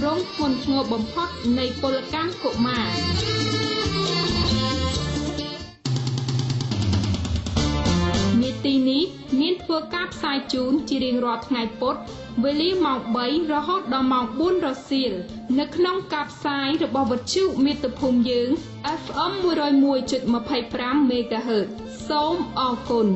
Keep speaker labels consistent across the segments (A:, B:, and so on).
A: រងធ្ងន់ធ្ងរបំផុតនៃពលកម្មកុមារនាទីនេះមានធ្វើការផ្សាយជូនជារៀងរាល់ថ្ងៃពុធវេលាម៉ោង3រហូតដល់ម៉ោង4រសៀលនៅក្នុងការផ្សាយរបស់វិទ្យុមាតុភូមិយើង FM 101.25 MHz សូមអរគុណ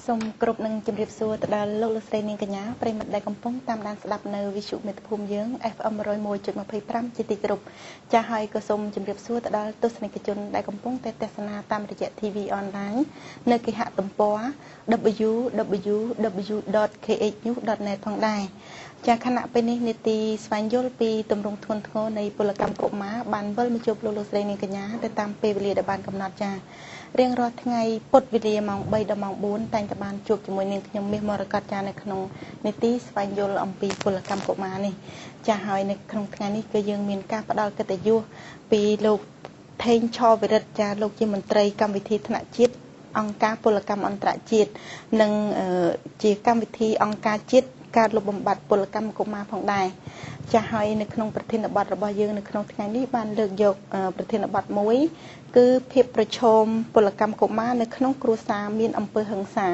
B: សូមគ្រប់នឹងជម្រាបសួរទៅដល់លោកលោកស្រីនាងកញ្ញាប្រិមត្តដែលកំពុងតាមដានស្ដាប់នៅវិទ្យុមិត្តភូមិយើង FM 101.25 ជាទីគោរពចាស់ហើយក៏សូមជម្រាបសួរទៅដល់ទស្សនិកជនដែលកំពុងតែទស្សនាតាមរយៈ TV online នៅគេហទំព័រ www.khnews.net ផងដែរចាខណៈពេលនេះនេតិស្វែងយល់ពីទម្រង់ធ្ងន់ធ្ងរនៃពលកម្មកុមារបានវិលមកជួបលោកលោកស្រីនាងកញ្ញាទៅតាមពេលវេលាដែលបានកំណត់ចារៀងរាល់ថ្ងៃពុធវេលាម៉ោង3ដល់ម៉ោង4តែងតែបានជួបជាមួយនឹងខ្ញុំមាសមរកតចានៅក្នុងនេតិស្វែងយល់អំពីពលកម្មកុមារនេះចាហើយនៅក្នុងថ្ងៃនេះគឺយើងមានការផ្ដល់កិត្តិយសពីលោកថេងឆវិរិទ្ធចាលោកជាមន្ត្រីកម្មវិធីថ្នាក់ជាតិអង្គការពលកម្មអន្តរជាតិនិងជាកម្មវិធីអង្គការជាតិការលុបបំបាត់ពលកម្មកុមារផងដែរចាស់ហើយនៅក្នុងប្រធានបទរបស់យើងនៅក្នុងថ្ងៃនេះបានលើកយកប្រធានបទមួយគឺភាពប្រឈមពលកម្មកុមារនៅក្នុងគ្រួសារមានអំពើហិង្សា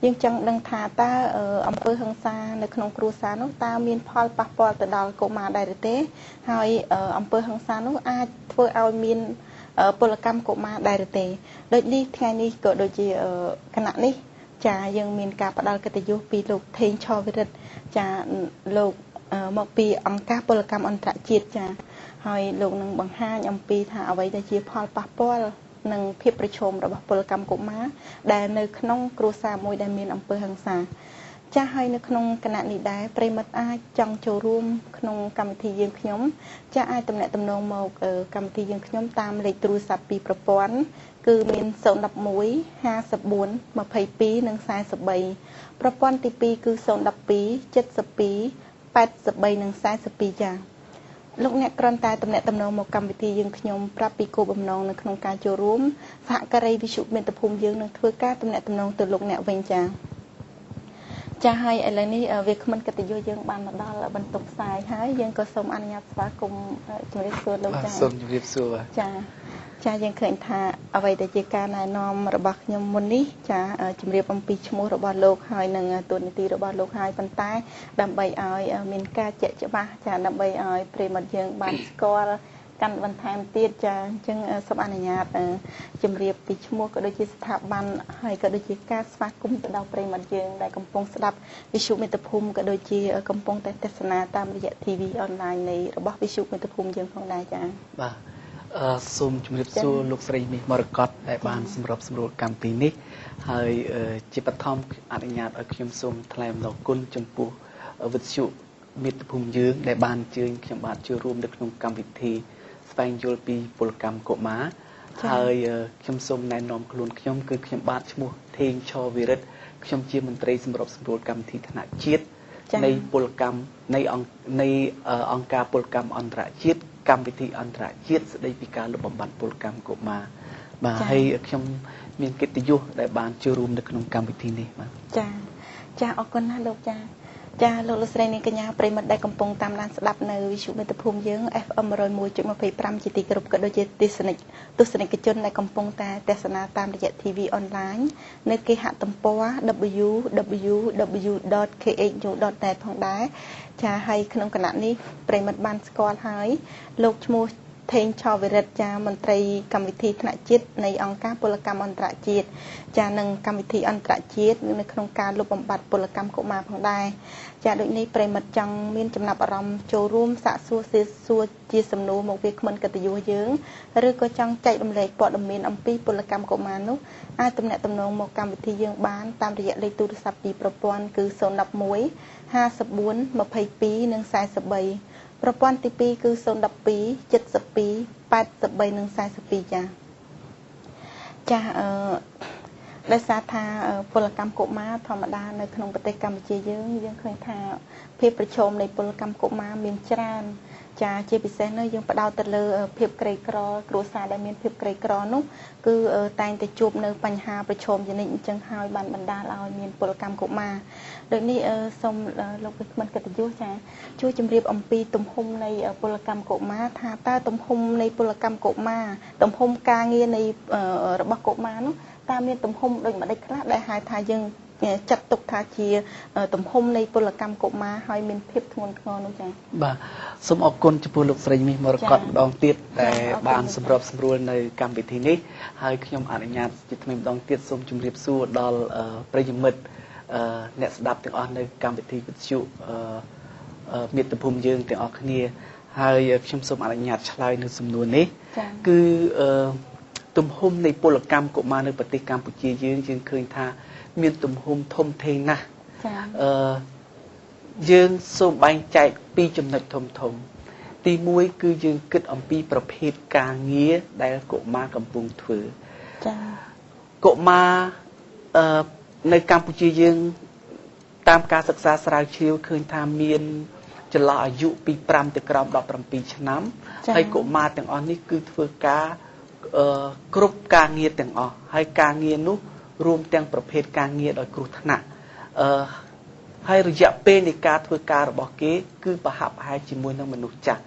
B: យើងចង់ដឹងថាតើអំពើហិង្សានៅក្នុងគ្រួសារនោះតើមានផលប៉ះពាល់ទៅដល់កុមារដែរឬទេហើយអំពើហិង្សានោះអាចធ្វើឲ្យមានពលកម្មកុមារដែរឬទេដូចនេះថ្ងៃនេះក៏ដូចជាគណៈនេះចាយើងមានការផ្ដល់កិត្តិយសពីលោកថេងឆវិរិទ្ធចាលោកមកពីអង្គការពលកម្មអន្តរជាតិចាហើយលោកនឹងបង្ហាញអំពីថាអ្វីដែលជាផលប៉ះពាល់និងភាពប្រឈមរបស់ពលកម្មកុមារដែលនៅក្នុងគ្រួសារមួយដែលមានអំពើហិង្សាចាស់ហើយនៅក្នុងគណៈនេះដែរប្រិមិត្តអាចចង់ចូលរួមក្នុងកម្មវិធីយើងខ្ញុំចាស់អាចទំនាក់ទំនងមកកម្មវិធីយើងខ្ញុំតាមលេខទូរស័ព្ទពីប្រព័ន្ធគឺមាន011 54 22និង43ប្រព័ន្ធទី2គឺ012 72 83និង42ចា៎លោកអ្នកគ្រាន់តែទំនាក់ទំនងមកកម្មវិធីយើងខ្ញុំប្រាប់ពីគោលបំណងនៅក្នុងការចូលរួមសហការីវិទ្យុមាតុភូមិយើងនឹងធ្វើការទំនាក់ទំនងទៅលោកអ្នកវិញចា៎ចា៎ហើយឥឡូវនេះវាគ្មិនកិត្តិយសយើងបានមកដល់បន្ទប់ផ្សាយហើយយើងក៏សូមអនុញ្ញាតស្វាគមន៍ជំរាបសួរលោកចា៎សូមជំរាបសួរចា៎ចាយើងឃើញថាអ្វីដែលជាការណែនាំរបស់ខ្ញុំមុននេះចាជំរាបអំពីឈ្មោះរបស់លោកហើយនឹងតួនាទីរបស់លោកហើយប៉ុន្តែដើម្បីឲ្យមានការជាក់ច្បាស់ចាដើម្បីឲ្យប្រិមត្តយើងបានស្គាល់កាន់បន្ថែមទៀតចាអញ្ចឹងសូមអនុញ្ញាតជំរាបពីឈ្មោះក៏ដូចជាស្ថាប័នហើយក៏ដូចជាការស្វាគមន៍ទៅដល់ប្រិមត្តយើងដែលកំពុងស្ដាប់វិទ្យុមិត្តភូមិក៏ដូចជាកំពុងតែទស្សនាតាមរយៈ TV online នៃរបស់វិទ្យុមិត្តភូមិយើងផងដែរចាបាទសូមជម្រាបសួរលោកស្រីមាសមរកតដែលបានសម្របសម្រួលកម្មវិធីនេះហើយជាបឋមអនុញ្ញាតឲ្យខ្ញុំសូមថ្លែងអំណរគុណចំពោះវិទ្យុមាតុភូមិយើងដែលបានអញ្ជើញខ្ញុំបាទចូលរួមនៅក្នុងកម្មវិធីស្វែងយល់ពីពលកម្មកុមារហើយខ្ញុំសូមណែនាំខ្លួនខ្ញុំគឺខ្ញុំបាទឈ្មោះថេងឆវិរិទ្ធខ្ញុំជាមន្ត្រីសម្របសម្រួលកម្មវិធីថ្នាក់ជាតិនៃពលកម្មនៃអង្គការពលកម្មអន្តរជាតិកម្មវិធីអន្តរជាតិស្ដីពីការលុបបំបាត់ពលកម្មកុមារបាទហើយខ្ញុំមានកិត្តិយសដែលបានចូលរួមនៅក្នុងកម្មវិធីនេះបាទចាអរគុណណាស់លោកចាលោកលោកស្រីនាងកញ្ញាប្រិមត្តដែលកំពុងតាមដានស្ដាប់នៅវិទ្យុមិត្តភូមិយើង FM 101.25 ជាទីគោរពក៏ដូចជាទស្សនិកជនដែលកំពុងតែទស្សនាតាមរយៈ TV online នៅគេហទំព័រ www.khnews.net ផងដែរចាហើយក្នុងគណៈនេះប្រិមត្តបានស្គាល់ហើយលោកឈ្មោះ ថេងឆោវិរិទ្ធចាមន្ត្រីកម្មវិធីថ្នាក់ជាតិនៃអង្គការពលកម្មអន្តរជាតិចានឹងកម្មវិធីអន្តរជាតិនៅក្នុងការលុបបំបាត់ពលកម្មកុមារផងដែរចាដូចនេះប្រិមិត្តចង់មានចំណាប់អារម្មណ៍ចូលរួមសាកសួរជាសំណួរមកវាគ្មិនកិត្តិយសយើងឬក៏ចង់ចែករំលែកព័ត៌មានអំពីពលកម្មកុមារនោះអាចទំនាក់ទំនងមកកម្មវិធីយើងបានតាមរយៈលេខទូរស័ព្ទពីប្រព័ន្ធគឺ011 54 22 និង 43ប្រព័ន្ធទី2គឺ012 72 83 និង 42ចាដោយសារថាពលកម្មកុមារធម្មតានៅក្នុងប្រទេសកម្ពុជាយើងឃើញថាភាពប្រឈមនៃពលកម្មកុមារមានច្រើនចាជាពិសេសនោះយើងផ្ដោតទៅលើភាពក្រីក្រគ្រួសារដែលមានភាពក្រីក្រនោះគឺតែងតែជួបនៅបញ្ហាប្រឈមជានិច្ចអញ្ចឹងហើយបានបណ្ដាលឲ្យមានពលកម្មកុមារដូចនេះសូមលោកវិក្កាមកិត្តិយសចាជួយជម្រាបអំពីទំហំនៃពលកម្មកុមារថាតើទំហំនៃពលកម្មកុមារទំហំការងារនៃរបស់កុមារនោះតើមានទំហំដូចម្ដេចខ្លះដែលហៅថាយើងចាត់ទុកថាជាទំហំនៃពលកម្មកុមារហើយមានភាពធ្ងន់ធ្ងរនោះចា៎
C: បាទសូមអរគុណចំពោះលោកស្រីមីមរកតម្ដងទៀតដែលបានសម្របសម្រួលនៅកម្មវិធីនេះហើយខ្ញុំអនុញ្ញាតជាថ្មីម្ដងទៀតសូមជម្រាបសួរដល់ប្រិយមិត្តអ្នកស្ដាប់ទាំងអស់នៅកម្មវិធីវិទ្យុមាតុភូមិយើងទាំងអស់គ្នាហើយខ្ញុំសូមអនុញ្ញាតឆ្លើយនៅសំណួរនេះគឺទំហំនៃពលកម្មកុមារនៅប្រទេសកម្ពុជាយើងឃើញថាមានទំហំធំធេងណាស់យើងសូមបែងចែកពីចំណុចធំទី1គឺយើងគិតអំពីប្រភេទការងារដែលកុមារកំពុងធ្វើកុមារនៅកម្ពុជាយើងតាមការសិក្សាស្រាវជ្រាវឃើញថាមានចន្លោះអាយុពី5ទៅក្រោម17ឆ្នាំហើយកុមារទាំងអស់នេះគឺធ្វើការគ្រប់ការងារទាំងអស់ហើយការងារនោះរួមទាំងប្រភេទការងារដោយគ្រោះថ្នាក់ហើយរយៈពេលនៃការធ្វើការរបស់គេគឺប្រហាក់ប្រហែលជាមួយនឹងមនុស្សចាស់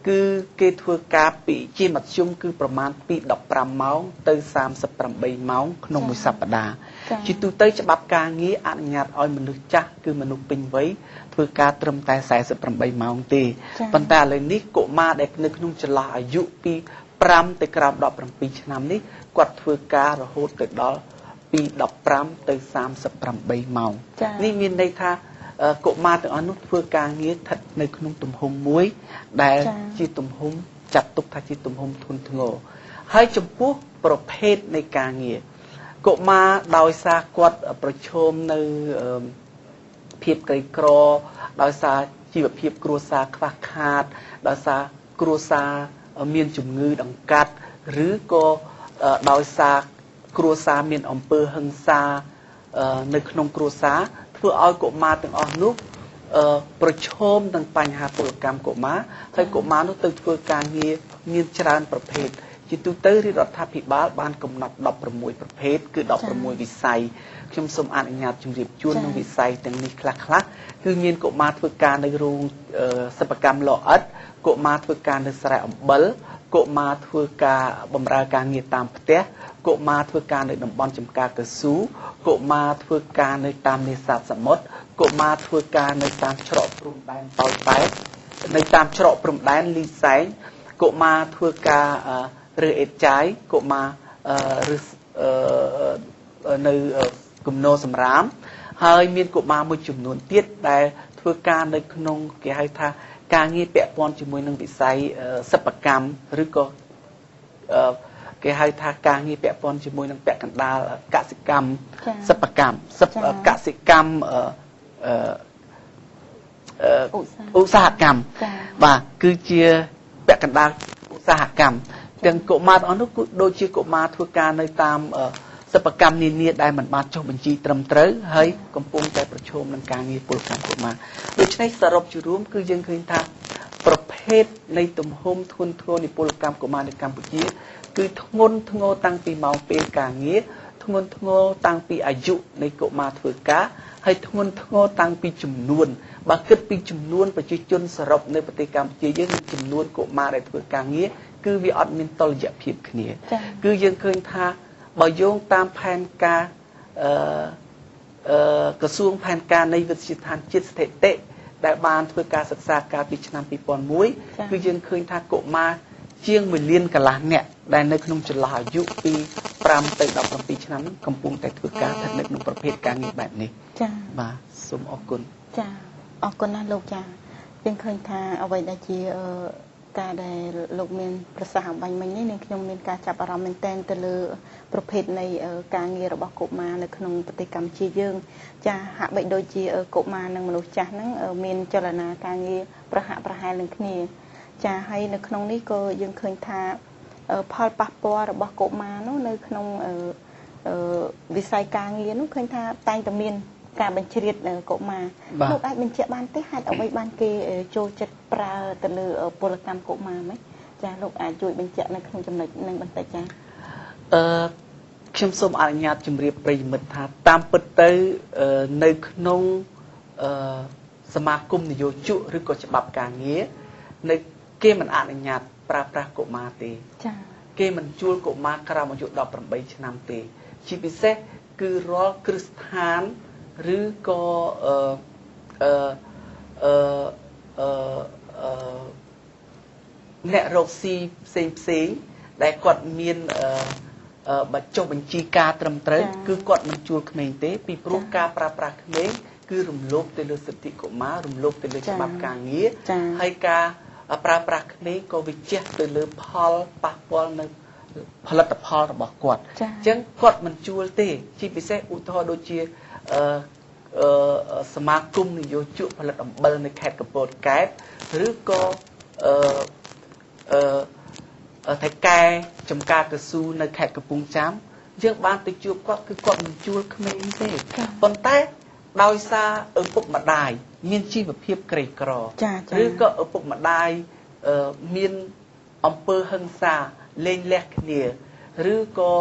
C: គឺគេធ្វើការពីជាមធ្យមគឺប្រមាណពី15ម៉ោងទៅ38ម៉ោងក្នុងមួយសប្តាហ៍ជាទូទៅច្បាប់ការងារអនុញ្ញាតឲ្យមនុស្សចាស់គឺមនុស្សពេញវ័យធ្វើការត្រឹមតែ48ម៉ោងទេប៉ុន្តែឥឡូវនេះកុមារដែលនៅក្នុងចន្លោះអាយុពី5ទៅក្រោម17ឆ្នាំនេះគាត់ធ្វើការរហូតទៅដល់ពី15ទៅ38ម៉ោងនេះមានន័យថាកុមារទាំងអស់នោះធ្វើការងារស្ថិតនៅក្នុងទំហំមួយដែលជាទំហំចាត់ទុកថាជាទំហំធ្ងន់ធ្ងរហើយចំពោះប្រភេទនៃការងារកុមារដោយសារគាត់ប្រឈមនៅភាពក្រីក្រដោយសារជីវភាពគ្រួសារខ្វះខាតដោយសារគ្រួសារមានជំងឺដង្កាត់ឬក៏ដោយសារគ្រួសារមានអំពើហិង្សានៅក្នុងគ្រួសារធ្វើឲ្យកុមារទាំងអស់នោះប្រឈមនឹងបញ្ហាពលកម្មកុមារហើយកុមារនោះទៅធ្វើការងារមានច្រើនប្រភេទជាទូទៅរាជរដ្ឋាភិបាលបានកំណត់16ប្រភេទគឺ16វិស័យខ្ញុំសូមអនុញ្ញាតជម្រាបជូននឹងវិស័យទាំងនេះខ្លះគឺមានកុមារធ្វើការនៅរោងសិប្បកម្មលអិតកុមារធ្វើការនៅស្រែអំបិលកុមារធ្វើការបម្រើការងារតាមផ្ទះកុមារធ្វើការនៅតំបន់ចំការកស៊ូកុមារធ្វើការនៅតាមនេសាទសមុទ្រកុមារធ្វើការនៅតាមច្រកព្រំដែនប៉ោយប៉ែតនៅតាមច្រកព្រំដែនលីសែងកុមារធ្វើការរើអេតចាយកុមាររើនៅគំនរសម្រាមហើយមានកុមារមួយចំនួនទៀតដែលធ្វើការនៅក្នុងគេហៅថាការងារពាក់ព័ន្ធជាមួយនឹងវិស័យសិប្បកម្មឬក៏គេហៅថាការងារពាក់ព័ន្ធជាមួយនឹងពាក់កណ្ដាលកសិកម្មសិប្បកម្មកសិកម្មឧស្សាហកម្មបាទគឺជាពាក់កណ្ដាលឧស្សាហកម្មទាំងកុមារទាំងអស់នោះគឺដូចជាកុមារធ្វើការនៅតាមសិប្បកម្មនានាដែលមិនបានចុះបញ្ជីត្រឹមត្រូវហើយកំពុងតែប្រឈមនឹងការងារពលកម្មកុមារដូច្នេះសរុបជារួមគឺយើងឃើញថាប្រភេទនៃទំហំធ្ងន់ធ្ងរនៃពលកម្មកុមារនៅកម្ពុជាគឺធ្ងន់ធ្ងរតាំងពីម៉ោងពេលការងារធ្ងន់ធ្ងរតាំងពីអាយុនៃកុមារធ្វើការហើយធ្ងន់ធ្ងរតាំងពីចំនួនបើគិតពីចំនួនប្រជាជនសរុបនៅប្រទេសកម្ពុជាយើងនិងចំនួនកុមារដែលធ្វើការងារគឺវាអត់មានតុល្យភាពគ្នាគឺយើងឃើញថាបើយោងតាមផែនការក្រសួងផែនការនៃវិទ្យាស្ថានជាតិស្ថិតិដែលបានធ្វើការសិក្សាកាលពីឆ្នាំ2001គឺយើងឃើញថាកុមារ ជាង1លានកន្លះអ្នកដែលនៅក្នុងចន្លោះអាយុពី5ទៅ17ឆ្នាំកំពុងតែធ្វើការស្ថិតនៅក្នុងប្រភេទការងារបែបនេះចា៎បាទសូមអរគុណចា៎អរគុណណាស់លោកចា៎យើងឃើញថាអ្វីដែលជាការដែលលោកមានប្រសាសន៍អំបញ្ញមិញនេះនឹងខ្ញុំមានការចាប់អារម្មណ៍មែនទែនទៅលើប្រភេទនៃការងាររបស់កុមារនៅក្នុងប្រទេសកម្ពុជាយើងចាហាក់បីដូចជាកុមារនិងមនុស្សចាស់ហ្នឹងមានចលនាការងារប្រហាក់ប្រហែលនឹងគ្នាចាហើយនៅក្នុងនេះក៏យើងឃើញថាផលប៉ះពាល់របស់កុមារនោះនៅក្នុងវិស័យការងារនោះឃើញថាតែងតែមានការបញ្ជ្រាបកុមារលោកអាចបញ្ជាក់បានទេហេតុអ្វីបានគេចូលចិត្តប្រើទៅលើពលកម្មកុមារហ្មងចាលោកអាចជួយបញ្ជាក់នៅក្នុងចំណុចនឹងបន្តិចចាខ្ញុំសូមអនុញ្ញាតជម្រាបប្រិយមិត្តថាតាមពិតទៅនៅក្នុងសមាគមនយោជកឬក៏ច្បាប់ការងារនៅគេមិនអនុញ្ញាតប្រើប្រាស់កុមារទេចាគេមិនជួលកុមារក្រោមអាយុ18ឆ្នាំទេជាពិសេសគឺរាល់គ្រឹះស្ថានឬក៏អ្នករកស៊ីផ្សេងដែលគាត់មានចុះបញ្ជីការត្រឹមត្រូវគឺគាត់មិនជួលក្មេងទេពីព្រោះការប្រើប្រាស់ក្មេងគឺរំលោភទៅលើសិទ្ធិកុមាររំលោភទៅលើច្បាប់ការងារហើយការប្រើប្រាស់ក្មេងក៏វាជះទៅលើផលប៉ះពាល់នៅផលិតផលរបស់គាត់អញ្ចឹងគាត់មិនជួលទេជាពិសេសឧទាហរណ៍ដូចជាសមាគមនយោជកផលិតអំបិលនៅខេត្តកំពតកែបឬក៏ថៃកែចំការកស៊ូនៅខេត្តកំពង់ចាមយើងបានទៅជួបគាត់គឺគាត់មិនជួលក្មេងទេប៉ុន្តែដោយសារឪពុកម្ដាយមានជីវភាពក្រីក្រឬក៏ឪពុកម្ដាយមានអំពើហិង្សាលែងលះគ្នាឬក៏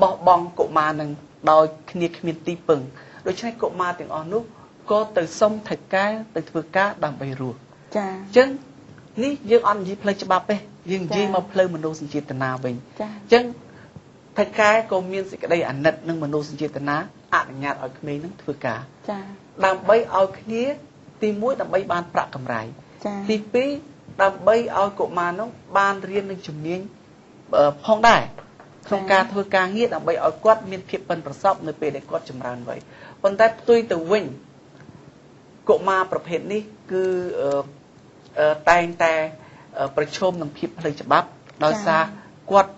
C: បោះបង់កុមារនឹងដោយគ្នាគ្មានទីពឹងដូច្នេះកុមារទាំងអស់នោះក៏ទៅសុំថៃកែទៅធ្វើការដើម្បីរស់ចាអញ្ចឹងនេះយើងអត់និយាយផ្លូវច្បាប់ទេយើងនិយាយមកផ្លូវមនោសញ្ចេតនាវិញអញ្ចឹងថៃកែក៏មានសេចក្តីអាណិតនិងមនោសញ្ចេតនាអនុញ្ញាតឲ្យក្មេងនឹងធ្វើការចាដើម្បីឲ្យគ្នាទី1ដើម្បីបានប្រាក់កម្រៃទី2ដើម្បីឲ្យកុមារនោះបានរៀននឹងជំនាញផងដែរក្នុងការធ្វើការងារដើម្បីឲ្យគាត់មានភាពប៉ិនប្រសប់នៅពេលដែលគាត់ចម្រើនវ័យប៉ុន្តែផ្ទុយទៅវិញកុមារប្រភេទនេះគឺតែងតែប្រឈមនឹងភាពផ្លូវច្បាប់ដោយសារគាត់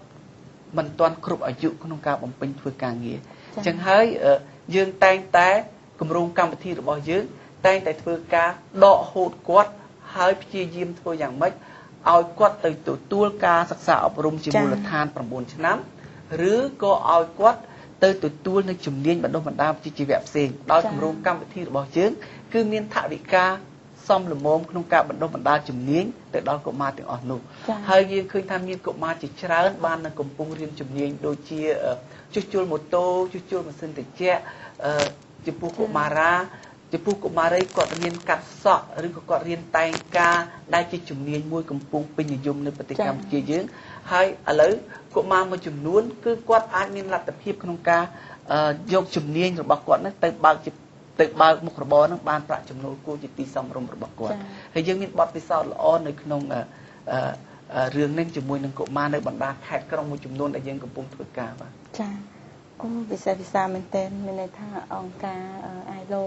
C: មិនទាន់គ្រប់អាយុក្នុងការបំពេញធ្វើការងារអញ្ចឹងហើយយើងតែងតែគម្រោងកម្មវិធីរបស់យើងតែងតែធ្វើការដកហូតគាត់ហើយព្យាយាមធ្វើយ៉ាងម៉េចឲ្យគាត់ទៅទទួលការសិក្សាអប់រំជាមូលដ្ឋាន9ឆ្នាំឬក៏ឲ្យគាត់ទៅទទួលនៅជំនាញបណ្ដុះបណ្ដាលវិជ្ជាជីវៈផ្សេងដោយគម្រោងកម្មវិធីរបស់យើងគឺមានថវិកាសមល្មមក្នុងការបណ្ដុះបណ្ដាលជំនាញទៅដល់កុមារទាំងអស់នោះហើយយើងឃើញថាមានកុមារជាច្រើនបាននៅកំពុងរៀនជំនាញដូចជាជួសជុលម៉ូតូជួសជុលម៉ាស៊ីនត្រជាក់ចំពោះកុមារាចំពោះកុមារីគាត់រៀនកាត់សក់ឬក៏គាត់រៀនតែងការដែលជាជំនាញមួយកំពុងពេញនិយមនៅប្រទេសកម្ពុជាយើងហើយឥឡូវកុមារមួយចំនួនគឺគាត់អាចមានលទ្ធភាពក្នុងការយកជំនាញរបស់គាត់នោះទៅបើកមុខរបរនឹងបានប្រាក់ចំណូលគួរជាទីសមរម្យរបស់គាត់ហើយយើងមានបទពិសោធន៍ល្អនៅក្នុងរឿងនេះជាមួយនឹងកុមារនៅបណ្ដាខេត្តក្រុងមួយចំនួនដែលយើងកំពុងធ្វើការបាទចាអូវិសេសវិសាលមែនទែនមានន័យថាអង្គការ ILO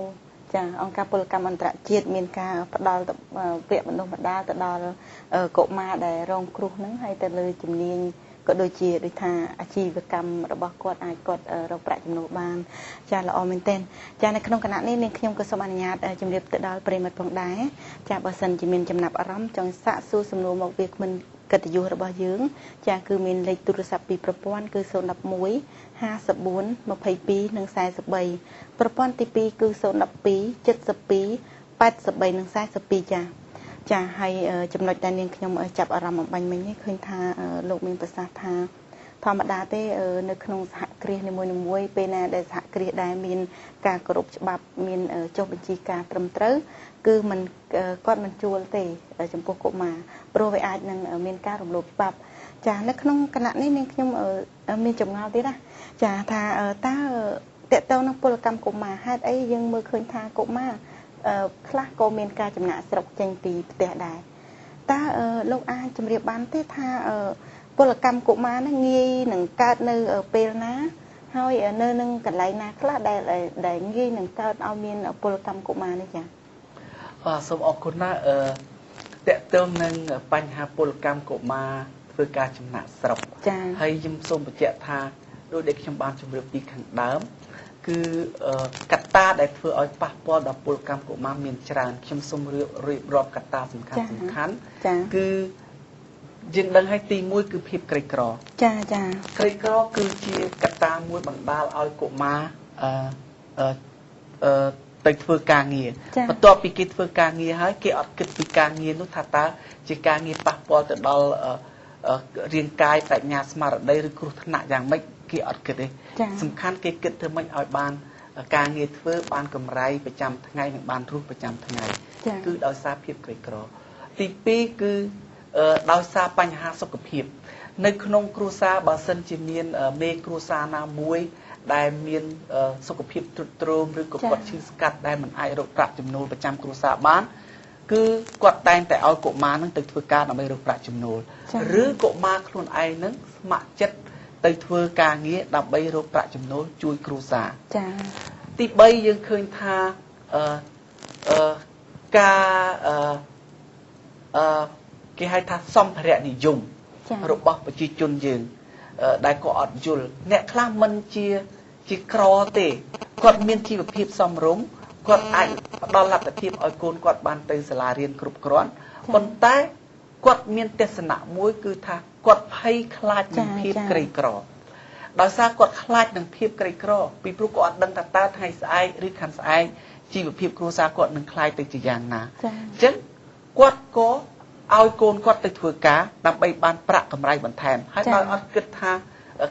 C: ចាអង្គការពលកម្មអន្តរជាតិមានការផ្ដល់វគ្គបណ្ដុះបណ្ដាលទៅដល់កុមារដែលរងគ្រោះហ្នឹងហើយទៅលើជំនាញក៏ដូចជាដូចថាអាជីវកម្មរបស់គាត់អាចគាត់រកប្រាក់ចំណូលបានចាល្អមែនទែនចានៅក្នុងគណៈនេះនាងខ្ញុំក៏សូមអនុញ្ញាតជម្រាបទៅដល់ប្រិយមិត្តផងដែរចាបើសិនជាមានចំណាប់អារម្មណ៍ចង់សាកសួរសំណួរមកវាគ្មិនកិត្តិយសរបស់យើងចាគឺមានលេខទូរស័ព្ទពីប្រព័ន្ធគឺ011 54 22និង43ប្រព័ន្ធទី2គឺ012 72 83និង42ចាហើយចំណុចដែលនាងខ្ញុំចាប់អារម្មណ៍អំបញ្ញមិញនេះឃើញថាលោកមានប្រសាសន៍ថាធម្មតាទេនៅក្នុងសហគ្រាសនីមួយៗពេលណាដែលសហគ្រាសដែលមានការគោរពច្បាប់មានចុះបញ្ជីការត្រឹមត្រូវគឺมันគាត់មិនជួលទេចំពោះកុមារព្រោះវាអាចនឹងមានការរំលោភច្បាប់ចានៅក្នុងគណៈនេះនាងខ្ញុំមានចម្ងល់ទៀតណាចាថាតើតើទៅនឹងពលកម្មកុមារហេតុអីយើងមើលឃើញថាកុមារខ្លះក៏មានការចំណាក់ស្រុកចេញពីផ្ទះដែរ
B: តាលោកអាចជម្រាបបានទេថាពលកម្មកុមារនឹងងាយនឹងកើតនៅពេលណាហើយនៅនឹងកន្លែងណាខ្លះដែលងាយនឹងកើតឲ្យមានពលកម្មកុមារនេះចា៎
C: សូមអរគុណណាតកតងនឹងបញ្ហាពលកម្មកុមារធ្វើការចំណាក់ស្រុកហើយខ្ញុំសូមបញ្ជាក់ថាដោយដែលខ្ញុំបានជម្រាបពីខាងដើមគឺកត្តាដែលធ្វើឲ្យប៉ះពាល់ដល់ពលកម្មកុមារមានច្រើនខ្ញុំសូមរៀបរាប់កត្តាសំខាន់គឺយើងដឹងហើយទី1គឺភាពក្រីក្រចាក្រីក្រគឺជាកត្តាមួយបណ្ដាលឲ្យកុមារទៅធ្វើការងារបន្ទាប់ពីគេធ្វើការងារហើយគេអត់គិតពីការងារនោះថាតើជាការងារប៉ះពាល់ទៅដល់រាងកាយបញ្ញាស្មារតីឬគ្រោះថ្នាក់យ៉ាងម៉េចគេអត់គិតទេសំខាន់គេគិតធ្វើម៉េចឲ្យបានការងារធ្វើបានកម្រៃប្រចាំថ្ងៃនិងបានរស់ប្រចាំថ្ងៃគឺដោយសារភាពក្រីក្រទី2គឺដោយសារបញ្ហាសុខភាពនៅក្នុងគ្រួសារបើសិនជាមានមេគ្រួសារណាមួយដែលមានសុខភាពទ្រុឌទ្រោមឬក៏គាត់ឈឺស្កាត់ដែលមិនអាចរកប្រាក់ចំណូលប្រចាំគ្រួសារបានគឺគាត់តែងតែឲ្យកុមារនឹងទៅធ្វើការដើម្បីរកប្រាក់ចំណូលឬកុមារខ្លួនឯងនឹងស្ម័គ្រចិត្តទៅធ្វើការងារដើម្បីរកប្រាក់ចំណូលជួយគ្រួសារទី3យើងឃើញថាការគេហៅថាសម្ភារៈនិយមរបស់ប្រជាជនយើងដែលក៏អត់យល់អ្នកខ្លះមិនជាក្រទេគាត់មានជីវភាពសមរម្យគាត់អាចផ្ដល់លទ្ធភាពឲ្យកូនគាត់បានទៅសាលារៀនគ្រប់គ្រាន់ប៉ុន្តែគាត់មានទស្សនៈមួយគឺថាគាត់ភ័យខ្លាចនឹងភាពក្រីក្រដោយសារគាត់ខ្លាចនឹងភាពក្រីក្រពីព្រោះគាត់អត់ដឹងថាតើថ្ងៃស្អែកឬខាងស្អែកជីវភាពគ្រួសារគាត់នឹងខ្លាចទៅជាយ៉ាងណាអញ្ចឹងគាត់ក៏ឲ្យកូនគាត់ទៅធ្វើការដើម្បីបានប្រាក់កម្រៃបន្ថែមហើយដោយអត់គិតថា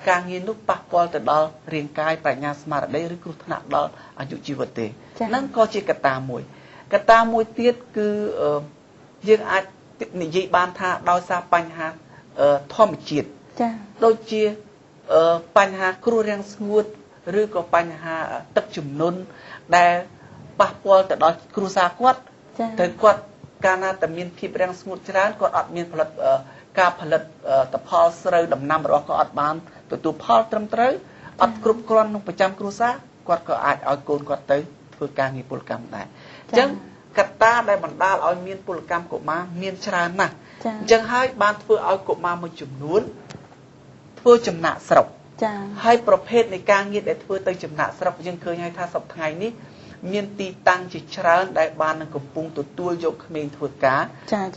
C: ការងារនោះប៉ះពាល់ទៅដល់រាងកាយបញ្ញាស្មារតីឬគ្រោះថ្នាក់ដល់អាយុជីវិតទេហ្នឹងក៏ជាកត្តាមួយកត្តាមួយទៀតគឺយើងអាចនិយាយបានថាដោយសារបញ្ហាធម្មជាតិដូចជាបញ្ហាគ្រោះរាំងស្ងួតឬក៏បញ្ហាទឹកជំនន់ដែលប៉ះពាល់ទៅដល់គ្រួសារគាត់ទៅគាត់កាលណាតែមានភាពរាំងស្ងួតច្រើនគាត់អត់មានការផលិតផលស្រូវដំណាំរបស់គាត់អត់បានទទួលផលត្រឹមត្រូវអត់គ្រប់គ្រាន់ក្នុងប្រចាំគ្រួសារគាត់ក៏អាចឲ្យកូនគាត់ទៅធ្វើការងារពលកម្មដែរអញ្ចឹងកត្តាដែលបណ្ដាលឲ្យមានពលកម្មកុមារមានច្រើនណាស់អញ្ចឹងហើយបានធ្វើឲ្យកុមារមួយចំនួនធ្វើចំណាក់ស្រុកហើយប្រភេទនៃការងារដែលធ្វើទៅចំណាក់ស្រុកយើងឃើញហើយថាសប្តាហ៍ថ្ងៃនេះមានទីតាំងជាច្រើនដែលបាននឹងកំពុងទទួលយកក្មេងធ្វើការ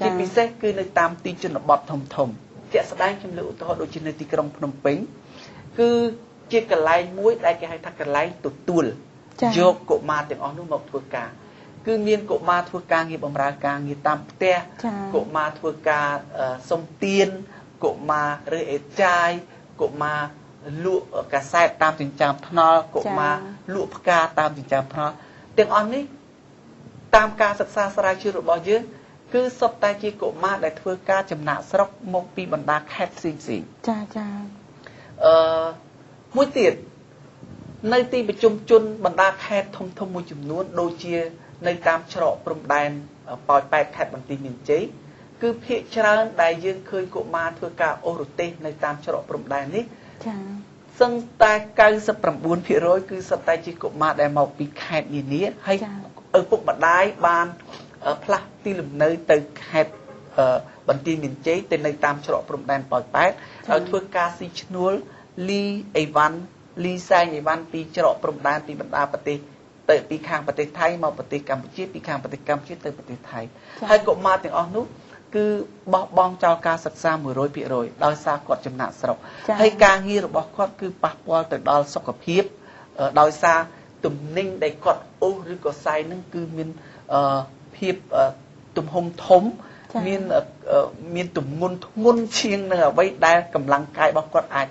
C: ជាពិសេសគឺនៅតាមទីជនបទធំជាក់ស្ដែងខ្ញុំលើកឧទាហរណ៍ដូចជានៅទីក្រុងភ្នំពេញគឺជាកន្លែងមួយដែលគេហៅថាកន្លែងទទួលយកកុមារទាំងអស់នោះមកធ្វើការគឺមានកុមារធ្វើការងារបម្រើការងារតាមផ្ទះកុមារធ្វើការសុំទានកុមាររើសអេតចាយកុមារលក់កាសែតតាមចិញ្ចើមថ្នល់កុមារលក់ផ្កាតាមចិញ្ចើមថ្នល់ទាំងអស់នេះតាមការសិក្សាស្រាវជ្រាវរបស់យើងគឺសុទ្ធតែជាកុមារដែលធ្វើការចំណាក់ស្រុកមកពីបណ្ដាខេត្តផ្សេងចាមួយទៀតនៅទីប្រជុំជនបណ្ដាខេត្តធំមួយចំនួនដូចជានៅតាមច្រកព្រំដែនប៉ោយប៉ែតខេត្តបន្ទាយមានជ័យគឺភាគច្រើនដែលយើងឃើញកុមារធ្វើការអូរទេសនៅតាមច្រកព្រំដែននេះសឹងតែ 99% គឺសុទ្ធតែជាកុមារដែលមកពីខេត្តនានាហើយឪពុកម្ដាយបានផ្លាស់ទីលំនៅទៅខេត្តបន្ទាយមានជ័យទៅនៅតាមច្រកព្រំដែនប៉ោយប៉ែតឲ្យធ្វើការស៊ីឈ្នួលលីសែងអីវ៉ាន់ពីច្រកព្រំដែនពីបណ្ដាប្រទេសទៅពីខាងប្រទេសថៃមកប្រទេសកម្ពុជាពីខាងប្រទេសកម្ពុជាទៅប្រទេសថៃហើយកុមារទាំងអស់នោះគឺបោះបង់ចោលការសិក្សា 100% ដោយសារគាត់ចំណាក់ស្រុកហើយការងាររបស់គាត់គឺប៉ះពាល់ទៅដល់សុខភាពដោយសារទំនិញដែលគាត់អូសឬក៏សាយនឹងគឺមានភាពទំហំធំមានទម្ងន់ធ្ងន់ជាងនៅអ្វីដែលកម្លាំងកាយរបស់គាត់អាច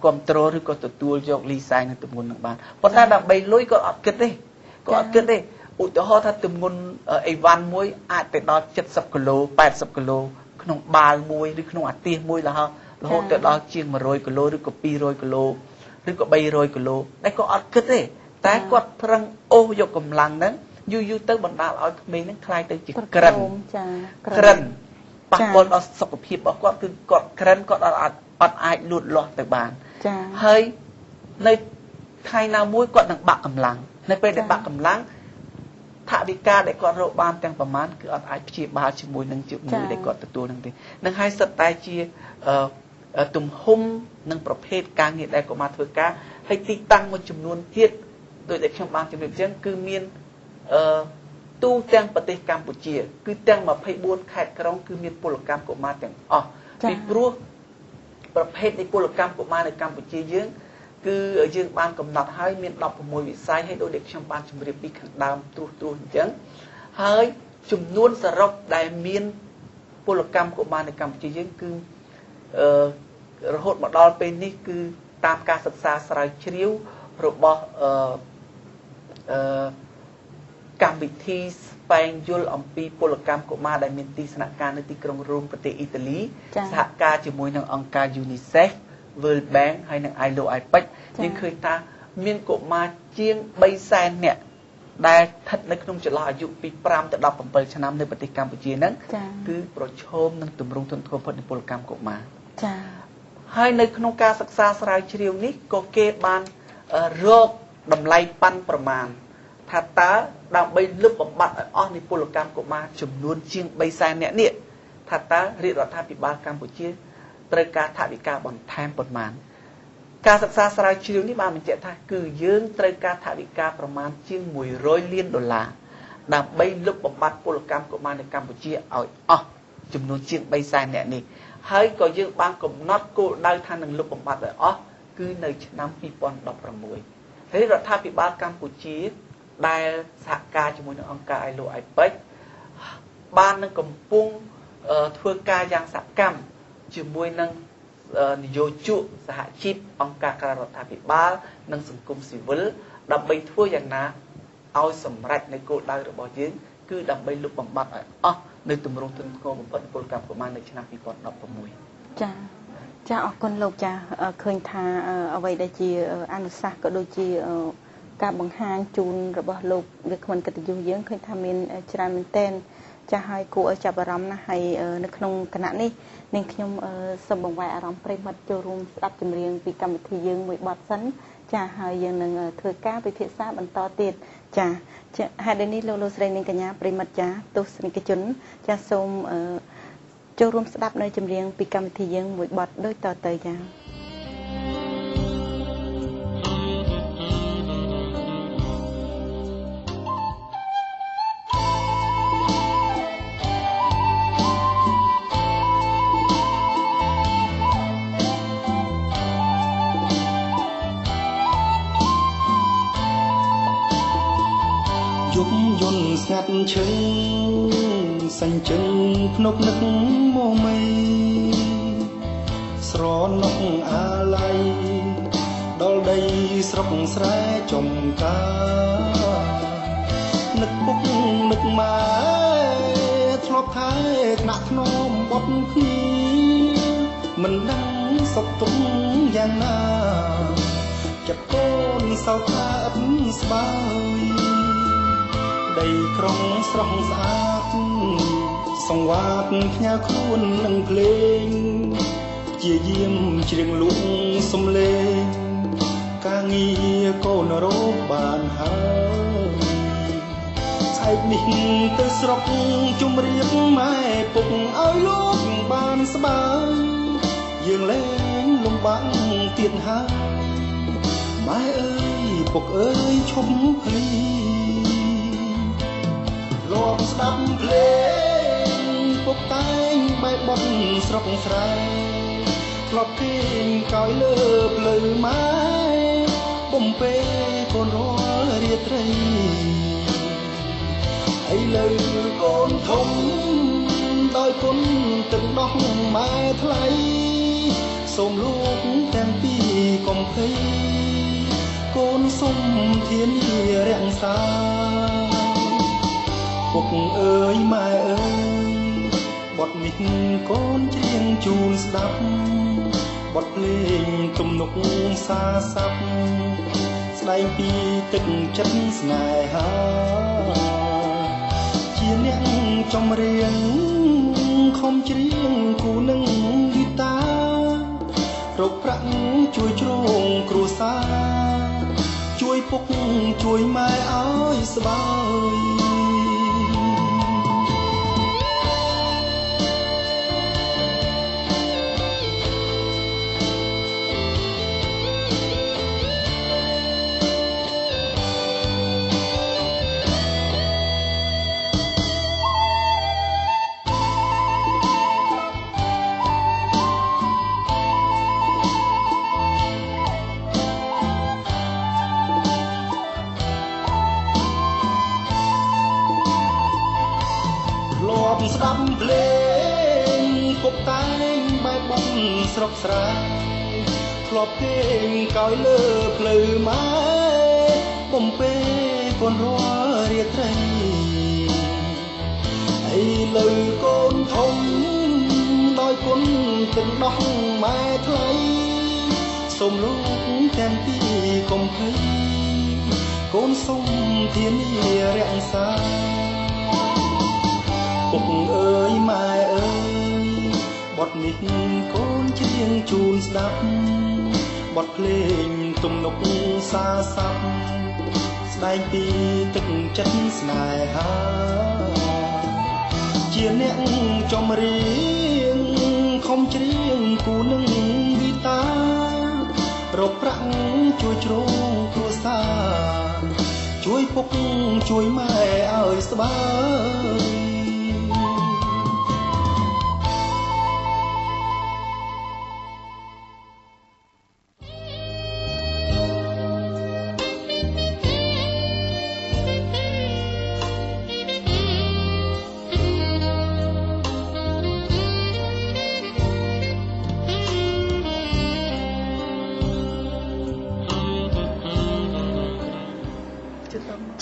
C: គ្រប់គ្រងឬក៏ទទួលយកលីសែងនៅទម្ងន់នឹងបានប៉ុន្តែដើម្បីលុយគាត់អត់គិតទេឧទាហរណ៍ថាទម្ងន់អីវ៉ាន់មួយអាចទៅដល់70គីឡូ80គីឡូក្នុងបាល់មួយឬក្នុងអាទិសមួយរហូតទៅដល់ជាង100គីឡូឬក៏200គីឡូឬក៏300គីឡូតែគាត់អត់គិតទេតែគាត់ប្រឹងអូសយកកម្លាំងហ្នឹងយូរទៅបណ្ដាលឲ្យក្មេងហ្នឹងខ្លាយទៅជាក្រិន ប៉ះពាល់ដល់សុខភាពរបស់គាត់គឺគាត់ក្រិនគាត់អត់អាចលូតលាស់ទៅបានហើយនៅថ្ងៃណាមួយគាត់នឹងបាក់កម្លាំងនៅពេលដែលបាក់កម្លាំងថវិកាដែលគាត់រកបានទាំងប្រមាណគឺអត់អាចព្យាបាលជាមួយនឹងជំងឺដែលគាត់ទទួលនឹងទេនឹងហើយសិតតែជាទំហំនិងប្រភេទការងារដែលកុមារធ្វើការហើយទីតាំងមួយចំនួនទៀតដោយដែលខ្ញុំបានជម្រាបអញ្ចឹងគឺមានទូទាំងប្រទេសកម្ពុជាគឺទាំង24ខេត្តក្រុងគឺមានពលកម្មកុមារទាំងអស់ពីព្រោះប្រភេទនៃពលកម្មកុមារនៅកម្ពុជាយើងគឺយើងបានកំណត់ហើយមាន16វិស័យហើយដោយដែលខ្ញុំបានជម្រាបពីខាងដើមត្រួសអញ្ចឹងហើយចំនួនសរុបដែលមានពលកម្មកុមារនៅកម្ពុជាយើងគឺរហូតមកដល់ពេលនេះគឺតាមការសិក្សាស្រាវជ្រាវរបស់កម្មវិធីស្វែងយល់អំពីពលកម្មកុមារដែលមានទីស្នាក់ការនៅទីក្រុងរ៉ូមប្រទេសអ៊ីតាលីសហការជាមួយនឹងអង្គការ UNICEF World Bank ហើយនិង ILO IPEC យើងឃើញថាមានកុមារជាង 300,000 នាក់ដែលស្ថិតនៅក្នុងចន្លោះអាយុពី5ទៅ17ឆ្នាំនៅប្រទេសកម្ពុជាហ្នឹងគឺប្រឈមនឹងទម្រង់ទន់ធ្ងរបំផុតនៃពលកម្មកុមារចា៎ហើយនៅក្នុងការសិក្សាស្រាវជ្រាវនេះក៏គេបានរកតម្លៃប៉ាន់ប្រមាណថាតើដើម្បីលុបបំបាត់ឲ្យអស់នៃពលកម្មកុមារចំនួនជាង 300,000 នាក់នេះថាតើរាជរដ្ឋាភិបាលកម្ពុជាត្រូវការថវិកាបន្ថែមប៉ុន្មានការសិក្សាស្រាវជ្រាវនេះបានបញ្ជាក់ថាគឺយើងត្រូវការថវិកាប្រមាណជាង$100 លានដើម្បីលុបបំបាត់ពលកម្មកុមារនៅកម្ពុជាឲ្យអស់ចំនួនជាង 300,000 នាក់នេះហើយក៏យើងបានកំណត់គោលដៅថានឹងលុបបំបាត់ឲ្យអស់គឺនៅឆ្នាំ2016ហើយរដ្ឋាភិបាលកម្ពុជាដែលសហការជាមួយនឹងអង្គការ ILO IPEC បាននឹងកំពុងធ្វើការយ៉ាងសកម្មជាមួយនឹងនយោជកសហជីពអង្គការក្រៅរដ្ឋាភិបាលនិងសង្គមស៊ីវិលដើម្បីធ្វើយ៉ាងណាឲ្យសម្រេចនៅគោលដៅរបស់យើងគឺដើម្បីលុបបំបាត់ឲ្យអស់នៅទម្រង់ទន់ធ្ងរបំផុតពលកម្មកុមារនៅឆ្នាំ2016
B: ចាអរគុណលោកចាឃើញថាអ្វីដែលជាអនុសាសន៍ក៏ដូចជាការបង្ហាញជូនរបស់លោកវាគ្មិនកិត្តិយសយើងឃើញថាមានច្រើនមែនទែនចាស់ឲ្យគួរឲ្យចាប់អារម្មណ៍ណាស់ហើយនៅក្នុងគណៈនេះនាងខ្ញុំសូមបង្វែរអារម្មណ៍ប្រិមត្តចូលរួមស្ដាប់ចម្រៀងពីកម្មវិធីយើងមួយបទសិនចាហើយយើងនឹងធ្វើការពិភាក្សាបន្តទៀតចាហេតុនេះលោកស្រីនាងកញ្ញាប្រិមត្តចាទស្សនិកជនចាសូមចូលរួមស្ដាប់នៅចម្រៀងពីកម្មវិធីយើងមួយបទដូចតទៅចា
D: យប់យន់ស្ងាត់ឈឹងសាញ់ជឹងភ្នប់នឹកមកមីស្រណុកអាឡ័យដល់ដីស្រុកស្រែចំការនឹកពុកនឹកម៉ែធ្លាប់ថែថ្នាក់ធ្នមបុតគ្នាមិនដឹងសុខទុក្ខយ៉ាងណាចិត្តកូនសោកថាអត់ស្បើយដីក្រុងស្រស់ស្អាតសង្វាតផ្ញើខ្លួននឹងភ្លេងជាយាមច្រៀងលក់សំឡេងការងារកូនរកបានហើយស្អែកនេះទៅស្រុកជម្រាបម៉ែពុកឲ្យលោកបានស្បើយយើងលែងលំបាក់ទៀតហើយម៉ែអើយពុកអើយឈប់ភ័យលោកស្ដាប់ភ្លេងពុកតែងបែកបត់ស្រុកស្រែធ្លាប់គេងកោយលើភ្លៅម៉ែបំពេកូនរាល់រាត្រីឥឡូវកូនធំដោយគុណទឹកដោះម៉ែថ្លៃសូមលោកទាំងពីរកុំភ័យកូនសុំធានារក្សាពុកអើយម៉ែអើយបទនេះកូនច្រៀងជូនស្ដាប់បទភ្លេងទំនុកសាស័ព្ទស្ដែងពីទឹកចិត្តស្នេហាជាអ្នកចម្រៀង ខំច្រៀងគូនឹងហ្គីតារកប្រាក់ជួយជ្រងគ្រួសារជួយពុកជួយម៉ែឲ្យស្បាយ ស្ដាប់ភ្លេងពុកតែងបែបបំស្រុកស្រែធ្លាប់ពេងកោយលើភ្លៅម៉ែបំពេកូនរាល់រាត្រីឥឡូវកូនធំដោយគុណទឹកដោះម៉ែថ្លៃសូមលោកទាំងពីរកុំភ័យកូនសូមធានារក្សាពុកអើយម៉ែអើយបទនេះកូនច្រៀងជូនស្ដាប់បទភ្លេងទំនុកសាស័ព្ទស្ដែងពីទឹកចិត្តស្នេហាជាអ្នកចម្រៀងខំច្រៀងគូនឹងហ្គីតារកប្រាក់ជួយជ្រងគ្រួសារជួយពុកជួយម៉ែឲ្យស្បាយ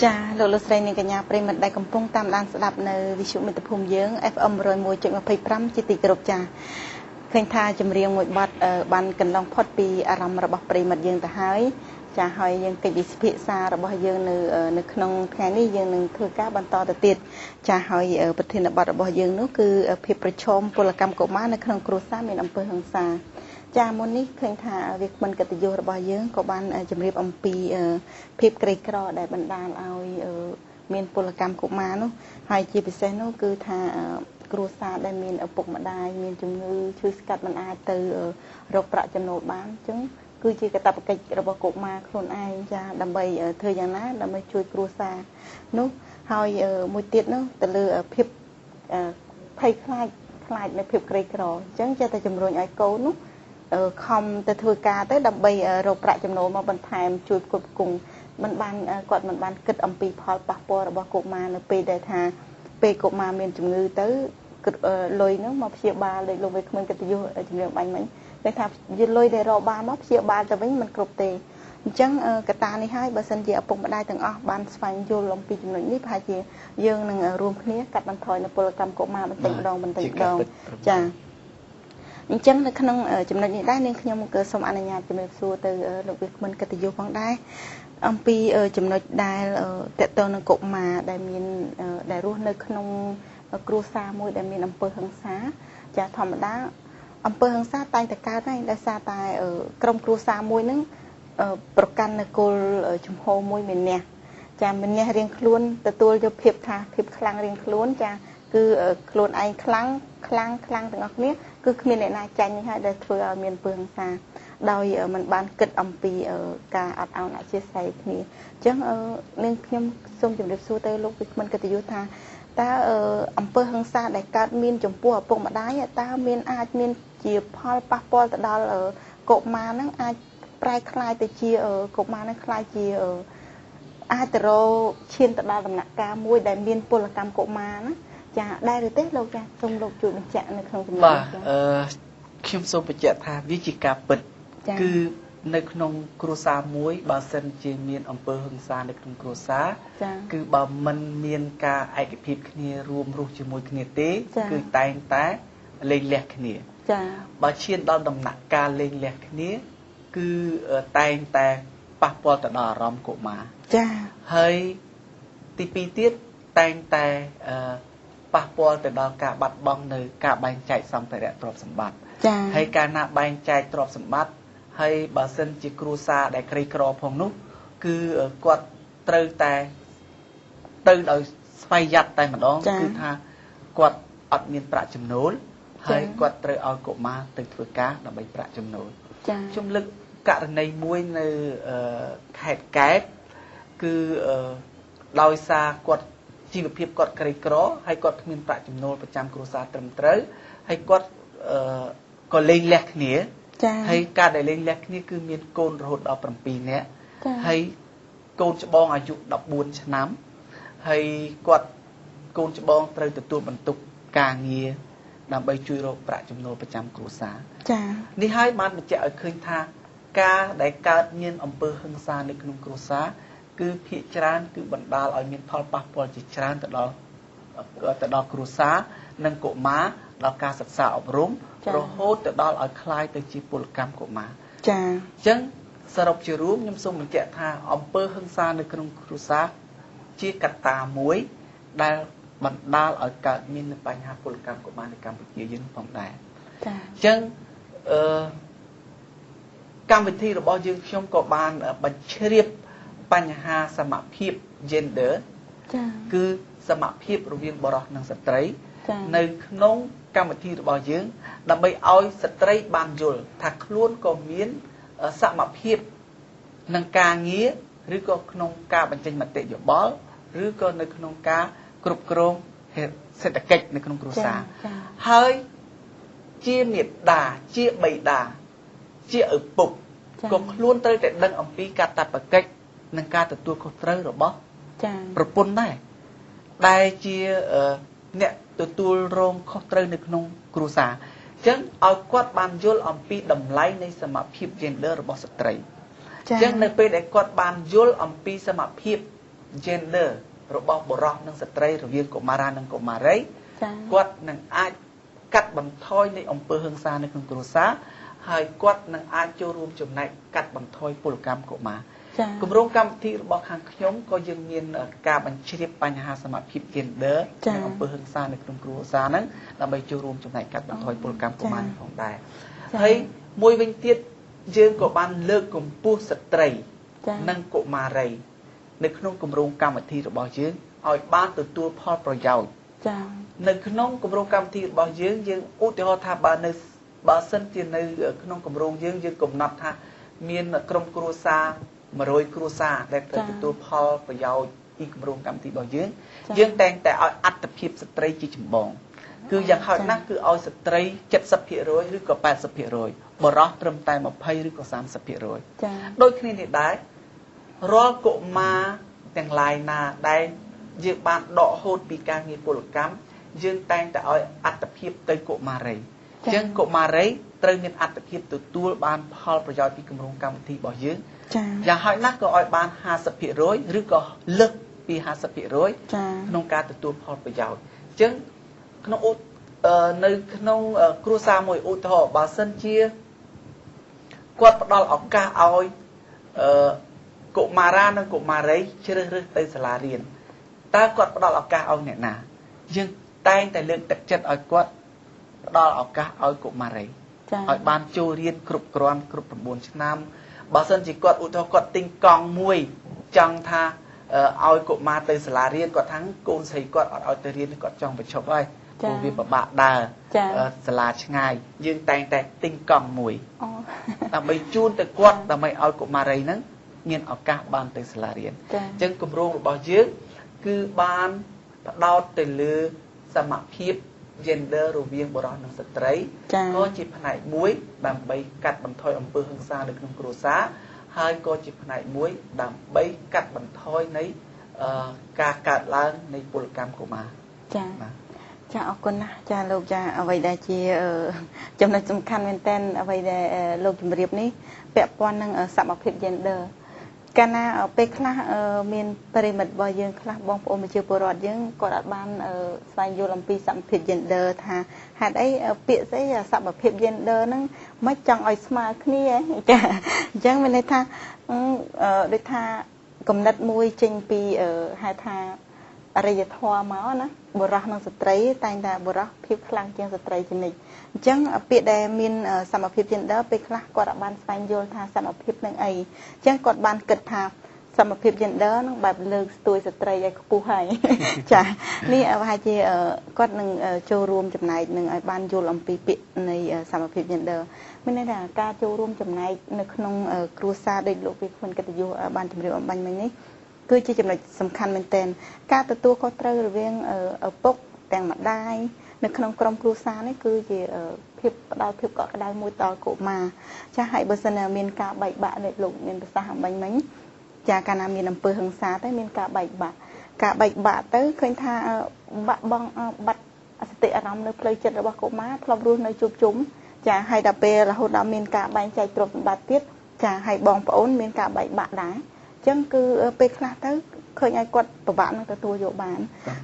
B: ចាលោកលោកស្រីនាងកញ្ញាប្រិមត្តដែលកំពុងតាមដានស្ដាប់នៅវិទ្យុមិត្តភូមិយើង FM 101.25 ជាទីគោរពចាឃើញថាចម្រៀងមួយបទបានកន្លងផុតពីអារម្មណ៍របស់ប្រិមត្តយើងទៅហើយចាហើយយើងកិច្ចវិភាសារបស់យើងនៅក្នុងថ្ងៃនេះយើងនឹងធ្វើការបន្តទៅទៀតចាហើយប្រធានបទរបស់យើងនោះគឺភាពប្រឈមពលកម្មកុមារនៅក្នុងគ្រួសារមានអំពើហិង្សា ចាមុននេះឃើញថាវាគ្មិនកិត្តិយសរបស់យើងក៏បានជម្រាបអំពីភាពក្រីក្រដែលបណ្ដាលឲ្យមានពលកម្មកុមារនោះហើយជាពិសេសនោះគឺថាគ្រួសារដែលមានឪពុកម្ដាយមានជំងឺឈឺស្កាត់មិនអាចទៅរកប្រាក់ចំណូលបានអញ្ចឹងគឺជាកាតព្វកិច្ចរបស់កុមារខ្លួនឯងចាដើម្បីធ្វើយ៉ាងណាដើម្បីជួយគ្រួសារនោះហើយមួយទៀតនោះទៅលើភាពភ័យខ្លាចនៅភាពក្រីក្រអញ្ចឹងចេះតែជំរុញឲ្យកូននោះ ខំទៅធ្វើការទៅដើម្បីរកប្រាក់ចំណូលមកបន្ថែមជួយផ្គត់ផ្គង់មិនបានគាត់មិនបានគិតអំពីផលប៉ះពាល់របស់កុមារនៅពេលដែលថាពេលកុមារមានជំងឺទៅលុយនោះមកព្យាបាលដូចលោកវិក្កាមកិត្តិយសជំរាបបាញ់មិញតែថាលុយដែលរកបានមកព្យាបាលទៅវិញមិនគ្រប់ទេអញ្ចឹងកត្តានេះហើយបើសិនជាឪពុកម្ដាយទាំងអស់បានស្វែងយល់អំពីចំណុចនេះប្រហែលជាយើងនឹងរួមគ្នាកាត់បន្ថយនៅពលកម្មកុមារបន្តិចម្ដងចា អញ្ចឹងនៅក្នុងចំណុចនេះដែរនាងខ្ញុំក៏សូមអនុញ្ញាតជំរាបសួរទៅលោកវិក្កាមកិត្តិយសផងដែរអំពីចំណុចដែលតកតងនឹងកុមារដែលមានដែលរស់នៅក្នុងគ្រួសារមួយដែលមានអំពើហិង្សាចាធម្មតាអំពើហិង្សាតែងតែកើតដែរដោយសារតែក្រុមគ្រួសារមួយហ្នឹងប្រកាន់នៅគោលជំហរមួយមានអ្នកចាមានអ្នករៀងខ្លួនទទួលយកភាពថាភាពខ្លាំងរៀងខ្លួនចាគឺខ្លួនឯងខ្លាំងទាំងអស់គ្នាគឺគ្មានអ្នកណាចាញ់នេះហើយដែលធ្វើឲ្យមានអំពើហិង្សាដោយមិនបានគិតអំពីការអត់ឱនអធ្យាស្រ័យគ្នាអញ្ចឹងនាងខ្ញុំសូមជម្រាបសួរទៅលោកវិក្កាមកិត្តិយសថាតើអំពើហិង្សាដែលកើតមានចំពោះឪពុកម្ដាយតើមានអាចមានជាផលប៉ះពាល់ទៅដល់កុមារហ្នឹងអាចប្រែក្លាយទៅជាកុមារហ្នឹងក្លាយជាអាចទៅរកឈានទៅដល់ដំណាក់កាលមួយដែលមានពលកម្មកុមារណាចាដែរឬទេលោកចាសូមលោកជួយបញ្ជាក់នៅក្នុងចំណុចនេះ
C: ខ្ញុំសូមបញ្ជាក់ថាវាជាការពិតគឺនៅក្នុងគ្រួសារមួយបើសិនជាមានអំពើហិង្សានៅក្នុងគ្រួសារគឺបើមិនមានការឯកភាពគ្នារួមរស់ជាមួយគ្នាទេគឺតែងតែលែងលះគ្នាចាបើឈានដល់ដំណាក់កាលលែងលះគ្នាគឺតែងតែប៉ះពាល់ទៅដល់អារម្មណ៍កុមារចាហើយទី2ទៀតតែងតែ ប៉ះពាល់ទៅដល់ការបាត់បង់នៅការបែងចែកសម្ភារៈទ្រព្យសម្បត្តិហើយការណាបែងចែកទ្រព្យសម្បត្តិហើយបើសិនជាគ្រួសារដែលក្រីក្រផងនោះគឺគាត់ត្រូវតែទៅដោយស្វ័យយ័តតែម្ដងគឺថាគាត់អត់មានប្រាក់ចំណូលហើយគាត់ត្រូវឲ្យកុមារទៅធ្វើការដើម្បីប្រាក់ចំណូលខ្ញុំលើកករណីមួយនៅខេត្តកែបគឺដោយសារគាត់ជីវភាពគាត់ក្រីក្រហើយគាត់គ្មានប្រាក់ចំណូលប្រចាំគ្រួសារត្រឹមត្រូវហើយគាត់ក៏លេងលះគ្នាហើយការដែលលេងលះគ្នាគឺមានកូនរហូតដល់7នាក់ហើយកូនច្បងអាយុ14ឆ្នាំហើយគាត់កូនច្បងត្រូវទទួលបន្ទុកការងារដើម្បីជួយរកប្រាក់ចំណូលប្រចាំគ្រួសារនេះហើយបានបញ្ជាក់ឲ្យឃើញថាការដែលកើតមានអំពើហិង្សានៅក្នុងគ្រួសារគឺភាគច្រើនគឺបណ្ដាលឲ្យមានផលប៉ះពាល់ជាច្រើនទៅដល់គ្រួសារនិងកុមារដល់ការសិក្សាអប់រំរហូតទៅដល់ឲ្យคล้ายទៅជាពលកម្មកុមារអញ្ចឹងសរុបជារួមខ្ញុំសូមបញ្ជាក់ថាអំពើហិង្សានៅក្នុងគ្រួសារជាកត្តាមួយដែលបណ្ដាលឲ្យកើតមាននៅបញ្ហាពលកម្មកុមារនៅកម្ពុជាយើងផងដែរអញ្ចឹងកម្មវិធីរបស់យើងខ្ញុំក៏បានបញ្ជ្រាបបញ្ហាសមភាព gender គឺសមភាពរវាងបុរសនិងស្ត្រីនៅក្នុងកម្មវិធីរបស់យើងដើម្បីឲ្យស្ត្រីបានយល់ថាខ្លួនក៏មានសមភាពនឹងការងារឬក៏ក្នុងការបញ្ចេញមតិយោបល់ឬក៏នៅក្នុងការគ្រប់គ្រងសេដ្ឋកិច្ចនៅក្នុងគ្រួសារហើយជាមេដាជាបិតាជាឪពុកក៏ខ្លួនត្រូវតែដឹងអំពីកាតព្វកិច្ចនិងការទទួលខុសត្រូវរបស់ប្រពន្ធដែរដែលជាអ្នកទទួលរងខុសត្រូវនៅក្នុងគ្រួសារអញ្ចឹងឲ្យគាត់បានយល់អំពីតម្លៃនៃសមភាព gender របស់ស្ត្រីអញ្ចឹងនៅពេលដែលគាត់បានយល់អំពីសមភាព gender របស់បុរសនិងស្ត្រីរវាងកុមារានិងកុមារីគាត់នឹងអាចកាត់បន្ថយនៃអំពើហិង្សានៅក្នុងគ្រួសារហើយគាត់នឹងអាចចូលរួមចំណែកកាត់បន្ថយពលកម្មកុមារគម្រោងកម្មវិធីរបស់ខាងខ្ញុំក៏យើងមានការបញ្ជ្រាបបញ្ហាសមភាព gender និងអំពើហិង្សានៅក្នុងគ្រួសារហ្នឹងដើម្បីចូលរួមចំណែកកាត់បន្ថយពលកម្មកុមារផងដែរហើយមួយវិញទៀតយើងក៏បានលើកកម្ពស់ស្ត្រីនិងកុមារីនៅក្នុងគម្រោងកម្មវិធីរបស់យើងឲ្យបានទទួលផលប្រយោជន៍នៅក្នុងគម្រោងកម្មវិធីរបស់យើងឧទាហរណ៍ថាបើសិនជានៅក្នុងគម្រោងយើងកំណត់ថាមានក្រុមគ្រួសារ100គ្រួសារដែលត្រូវទទួលផលប្រយោជន៍ពីគម្រោងកម្មវិធីរបស់យើងតែងតែឲ្យអត្តភាពស្ត្រីជាចម្បងគឺយ៉ាងហោចណាស់គឺឲ្យស្ត្រី 70% ឬក៏ 80% បុរសត្រឹមតែ 20 ឬក៏ 30% ដូចគ្នានេះដែររាល់កុមារទាំងឡាយណាដែលយើងបានដកហូតពីការងារពលកម្មយើងតែងតែឲ្យអត្តភាពទៅកុមារីអញ្ចឹងកុមារីត្រូវមានអត្តភាពទទួលបានផលប្រយោជន៍ពីគម្រោងកម្មវិធីរបស់យើងយ៉ាងហោចណាស់ក៏ឲ្យបាន 50% ឬក៏លើសពី 50% ក្នុងការទទួលផលប្រយោជន៍អញ្ចឹងនៅក្នុងគ្រួសារមួយឧទាហរណ៍បើសិនជាគាត់ផ្ដល់ឱកាសឲ្យកុមារានិងកុមារីជ្រើសរើសទៅសាលារៀនតើគាត់ផ្ដល់ឱកាសឲ្យអ្នកណាយើងតែងតែលើកទឹកចិត្តឲ្យគាត់ផ្ដល់ឱកាសឲ្យកុមារីឲ្យបានចូលរៀនគ្រប់គ្រាន់គ្រប់9ឆ្នាំបើសិនជាគាត់ឧទាហរណ៍គាត់ទិញកង់មួយចង់ថាឲ្យកុមារទៅសាលារៀនគាត់ថាកូនស្រីគាត់អត់ឲ្យទៅរៀនគាត់ចង់បញ្ឈប់ហើយព្រោះវាពិបាកដើរសាលាឆ្ងាយយើងតែងតែទិញកង់មួយដើម្បីជូនទៅគាត់ដើម្បីឲ្យកុមារីហ្នឹងមានឱកាសបានទៅសាលារៀនអញ្ចឹងគម្រោងរបស់យើងគឺបានផ្ដោតទៅលើសមភាព gender រវាងបុរសនិងស្ត្រីក៏ជាផ្នែកមួយដើម្បីកាត់បន្ថយអំពើហិង្សានៅក្នុងគ្រួសារហើយក៏ជាផ្នែកមួយដើម្បីកាត់បន្ថយនៃការកើតឡើងនៃពលកម្មកុមារ
B: ចាអរគុណណាស់ចាលោកចាអ្វីដែលជាចំណុចសំខាន់មែនតើអ្វីដែលលោកជម្រាបនេះពាក់ព័ន្ធនឹងសមភាព gender កាលណាពេលខ្លះមានប្រិមិត្តរបស់យើងខ្លះបងប្អូនប្រជាពលរដ្ឋយើងគាត់អត់បានស្វែងយល់អំពីសមភាព gender ថាហេតុអីពាក្យស្អីសមភាព gender ហ្នឹងមិនចង់ឲ្យស្មើគ្នាចាអញ្ចឹងមានន័យថាដូចថាគំនិតមួយចេញពីហៅថា អរិយធម៌មកណាបុរសនិងស្ត្រីតែងតែបុរសភាពខ្លាំងជាងស្ត្រីជានិច្ចអញ្ចឹងពាក្យដែលមានសមភាព gender ពេលខ្លះគាត់អាចបានស្វែងយល់ថាសមភាពនឹងអីអញ្ចឹងគាត់បានគិតថាសមភាព gender នឹងបែបលើកស្ទួយស្ត្រីឲ្យខ្ពស់ហើយចានេះប្រហែលជាគាត់នឹងចូលរួមចំណែកនឹងឲ្យបានយល់អំពីពាក្យនៃសមភាព gender មានន័យថាការចូលរួមចំណែកនៅក្នុងគ្រួសារដូចលោកវិគុណកិត្តិយសបានជម្រាបអំបញ្ញមិញនេះគឺជាចំណុចសំខាន់មែនទែនការទទួលខុសត្រូវរវាងឪពុកទាំងម្ដាយនៅក្នុងក្រុមគ្រួសារនេះគឺជាភាពផ្ដល់ភាពកក់ក្ដៅមួយដល់កុមារចាស់ហើយបើសិនមានការបែកបាក់នេះលោកមានប្រសាសន៍អំបញ្ញមិញចាកាលណាមានអំពើហិង្សាទៅមានការបែកបាក់ទៅឃើញថាបាក់បង់បាត់សតិអារម្មណ៍នៅផ្លូវចិត្តរបស់កុមារធ្លាប់រស់នៅជួបជុំចាហើយដល់ពេលរហូតដល់មានការបែងចែកទ្រព្យសម្បត្តិទៀតចាហើយបងប្អូនមានការបែកបាក់ដែរអញ្ចឹងគឺពេលខ្លះទៅឃើញឲ្យគាត់ពិបាកនឹងទទួលយកបាន